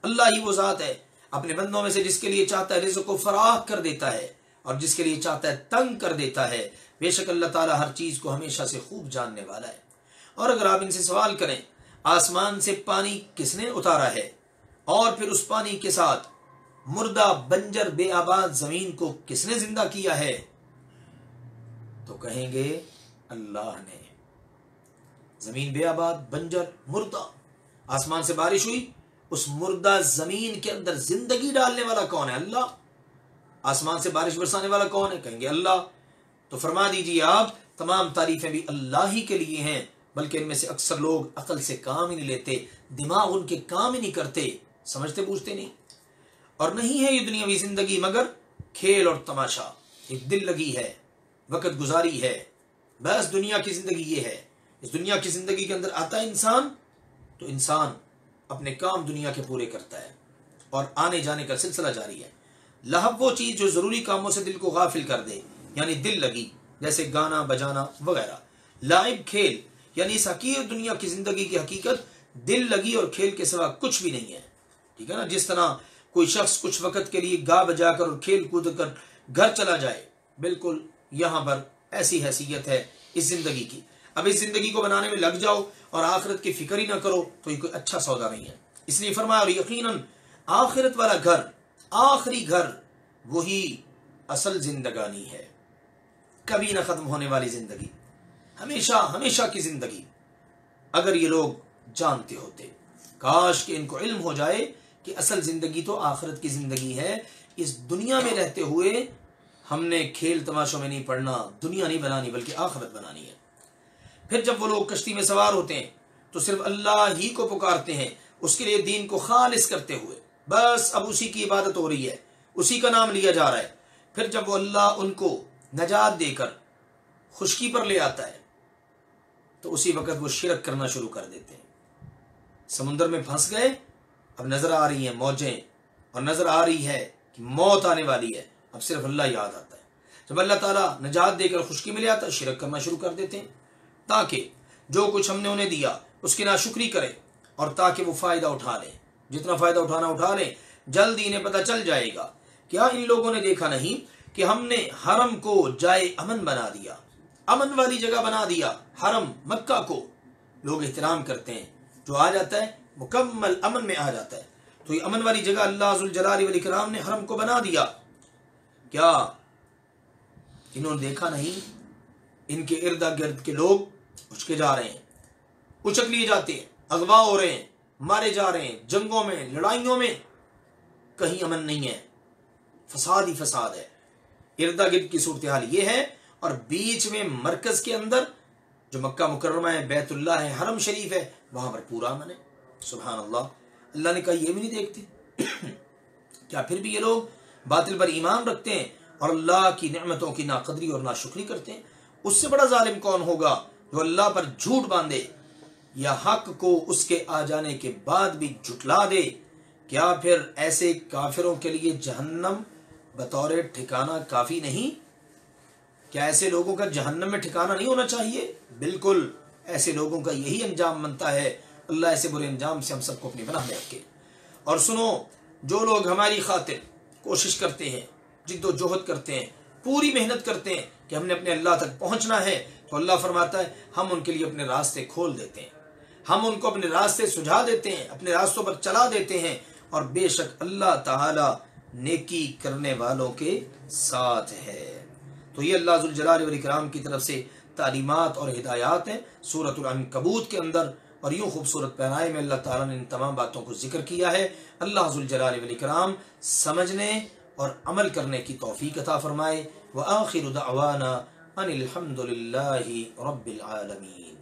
اللہ ہی وہ ذات ہے اپنے بندوں میں سے جس کے لیے چاہتا ہے رزق کو فراخ کر دیتا ہے، اور جس کے لیے چاہتا ہے تنگ کر دیتا ہے۔ بے شک اللہ تعالیٰ ہر چیز کو ہمیشہ سے خوب جاننے والا ہے۔ اور اگر آپ ان سے سوال کریں آسمان سے پانی کس نے اتارا ہے، اور پھر اس پانی کے ساتھ مردہ بنجر بے آباد زمین کو کس نے زندہ کیا ہے، تو کہیں گے اللہ نے۔ زمین بے آباد، بنجر، مردہ، آسمان سے بارش ہوئی، اس مردہ زمین کے اندر زندگی ڈالنے والا کون ہے؟ اللہ۔ آسمان سے بارش برسانے والا کون ہے؟ کہیں گے اللہ۔ تو فرما دیجیے آپ تمام تعریفیں بھی اللہ ہی کے لیے ہیں، بلکہ ان میں سے اکثر لوگ عقل سے کام ہی نہیں لیتے، دماغ ان کے کام ہی نہیں کرتے، سمجھتے بوجھتے نہیں۔ اور نہیں ہے یہ دنیاوی زندگی مگر کھیل اور تماشا، ایک دل لگی ہے، وقت گزاری ہے، بس دنیا کی زندگی یہ ہے۔ اس دنیا کی زندگی کے اندر آتا ہے انسان تو انسان اپنے کام دنیا کے پورے کرتا ہے، اور آنے جانے کا سلسلہ جاری ہے۔ لہو وہ چیز جو ضروری کاموں سے دل کو غافل کر دے، یعنی دل لگی، جیسے گانا بجانا وغیرہ۔ لائب کھیل، یعنی اس حقیر دنیا کی زندگی کی حقیقت دل لگی اور کھیل کے سوا کچھ بھی نہیں ہے، ٹھیک ہے نا؟ جس طرح کوئی شخص کچھ وقت کے لیے گا بجا کر اور کھیل کود کر گھر چلا جائے، بالکل یہاں پر ایسی حیثیت ہے اس زندگی کی۔ اب اس زندگی کو بنانے میں لگ جاؤ اور آخرت کی فکر ہی نہ کرو تو یہ کوئی اچھا سودا نہیں ہے۔ اس لیے فرمایا اور یقیناً آخرت والا گھر، آخری گھر، وہی اصل زندگانی ہے، کبھی نہ ختم ہونے والی زندگی، ہمیشہ ہمیشہ کی زندگی۔ اگر یہ لوگ جانتے ہوتے، کاش کہ ان کو علم ہو جائے کہ اصل زندگی تو آخرت کی زندگی ہے۔ اس دنیا میں رہتے ہوئے ہم نے کھیل تماشوں میں نہیں پڑنا، دنیا نہیں بنانی بلکہ آخرت بنانی ہے۔ پھر جب وہ لوگ کشتی میں سوار ہوتے ہیں تو صرف اللہ ہی کو پکارتے ہیں، اس کے لیے دین کو خالص کرتے ہوئے، بس اب اسی کی عبادت ہو رہی ہے، اسی کا نام لیا جا رہا ہے۔ پھر جب وہ اللہ ان کو نجات دے کر خشکی پر لے آتا ہے تو اسی وقت وہ شرک کرنا شروع کر دیتے ہیں۔ سمندر میں پھنس گئے، اب نظر آ رہی ہیں موجیں اور نظر آ رہی ہے کہ موت آنے والی ہے، اب صرف اللہ یاد آتا ہے۔ جب اللہ تعالیٰ نجات دے کر خشکی میں لے آتا ہے، شرک کرنا شروع کر دیتے ہیں، تاکہ جو کچھ ہم نے انہیں دیا اس کی ناشکری کریں اور تاکہ وہ فائدہ اٹھا لیں، جتنا فائدہ اٹھانا اٹھا لیں، جلد ہی انہیں پتہ چل جائے گا۔ کیا ان لوگوں نے دیکھا نہیں کہ ہم نے حرم کو جائے امن بنا دیا، امن والی جگہ بنا دیا، حرم مکہ کو لوگ احترام کرتے ہیں، جو آ جاتا ہے مکمل امن میں آ جاتا ہے، تو یہ امن والی جگہ اللہ ذوالجلال والاکرام نے حرم کو بنا دیا۔ کیا انہوں نے دیکھا نہیں ان کے ارد گرد کے لوگ اچکے جا رہے ہیں، اچک لیے جاتے ہیں، اغوا ہو رہے ہیں، مارے جا رہے ہیں، جنگوں میں، لڑائیوں میں، کہیں امن نہیں ہے، فساد ہی فساد ہے۔ ارد گرد کی صورتحال یہ ہے، اور بیچ میں مرکز کے اندر جو مکہ مکرمہ ہے، بیت اللہ ہے، حرم شریف ہے، وہاں پر پورا امن ہے۔ سبحان اللہ۔ اللہ نے کہا یہ بھی نہیں دیکھتے؟ کیا پھر بھی یہ لوگ باطل پر ایمان رکھتے ہیں اور اللہ کی نعمتوں کی ناقدری اور ناشکری کرتے ہیں؟ اس سے بڑا ظالم کون ہوگا جو اللہ پر جھوٹ باندھے یا حق کو اس کے آ جانے کے بعد بھی جھٹلا دے؟ کیا پھر ایسے کافروں کے لیے جہنم بطور ٹھکانہ کافی نہیں؟ کیا ایسے لوگوں کا جہنم میں ٹھکانہ نہیں ہونا چاہیے؟ بالکل ایسے لوگوں کا یہی انجام بنتا ہے۔ اللہ ایسے برے انجام سے ہم سب کو اپنی پناہ میں رکھے۔ اور سنو، جو لوگ ہماری خاطر کوشش کرتے ہیں، جد و جہد کرتے ہیں، پوری محنت کرتے ہیں کہ ہم نے اپنے اللہ تک پہنچنا ہے، تو اللہ فرماتا ہے ہم ان کے لیے اپنے راستے کھول دیتے ہیں، ہم ان کو اپنے راستے سجھا دیتے ہیں، اپنے راستوں پر چلا دیتے ہیں، اور بے شک اللہ تعالی نیکی کرنے والوں کے ساتھ ہے۔ تو یہ اللہ ذوالجلال والاکرام کی طرف سے تعلیمات اور ہدایات ہیں سورۃ العنکبوت کے اندر، اور یوں خوبصورت پیرائے میں اللہ تعالیٰ نے ان تمام باتوں کو ذکر کیا ہے۔ اللہ ذوالجلال والاکرام سمجھنے اور عمل کرنے کی توفیق عطا فرمائے۔ وآخر دعوانا ان الحمد للہ رب العالمین۔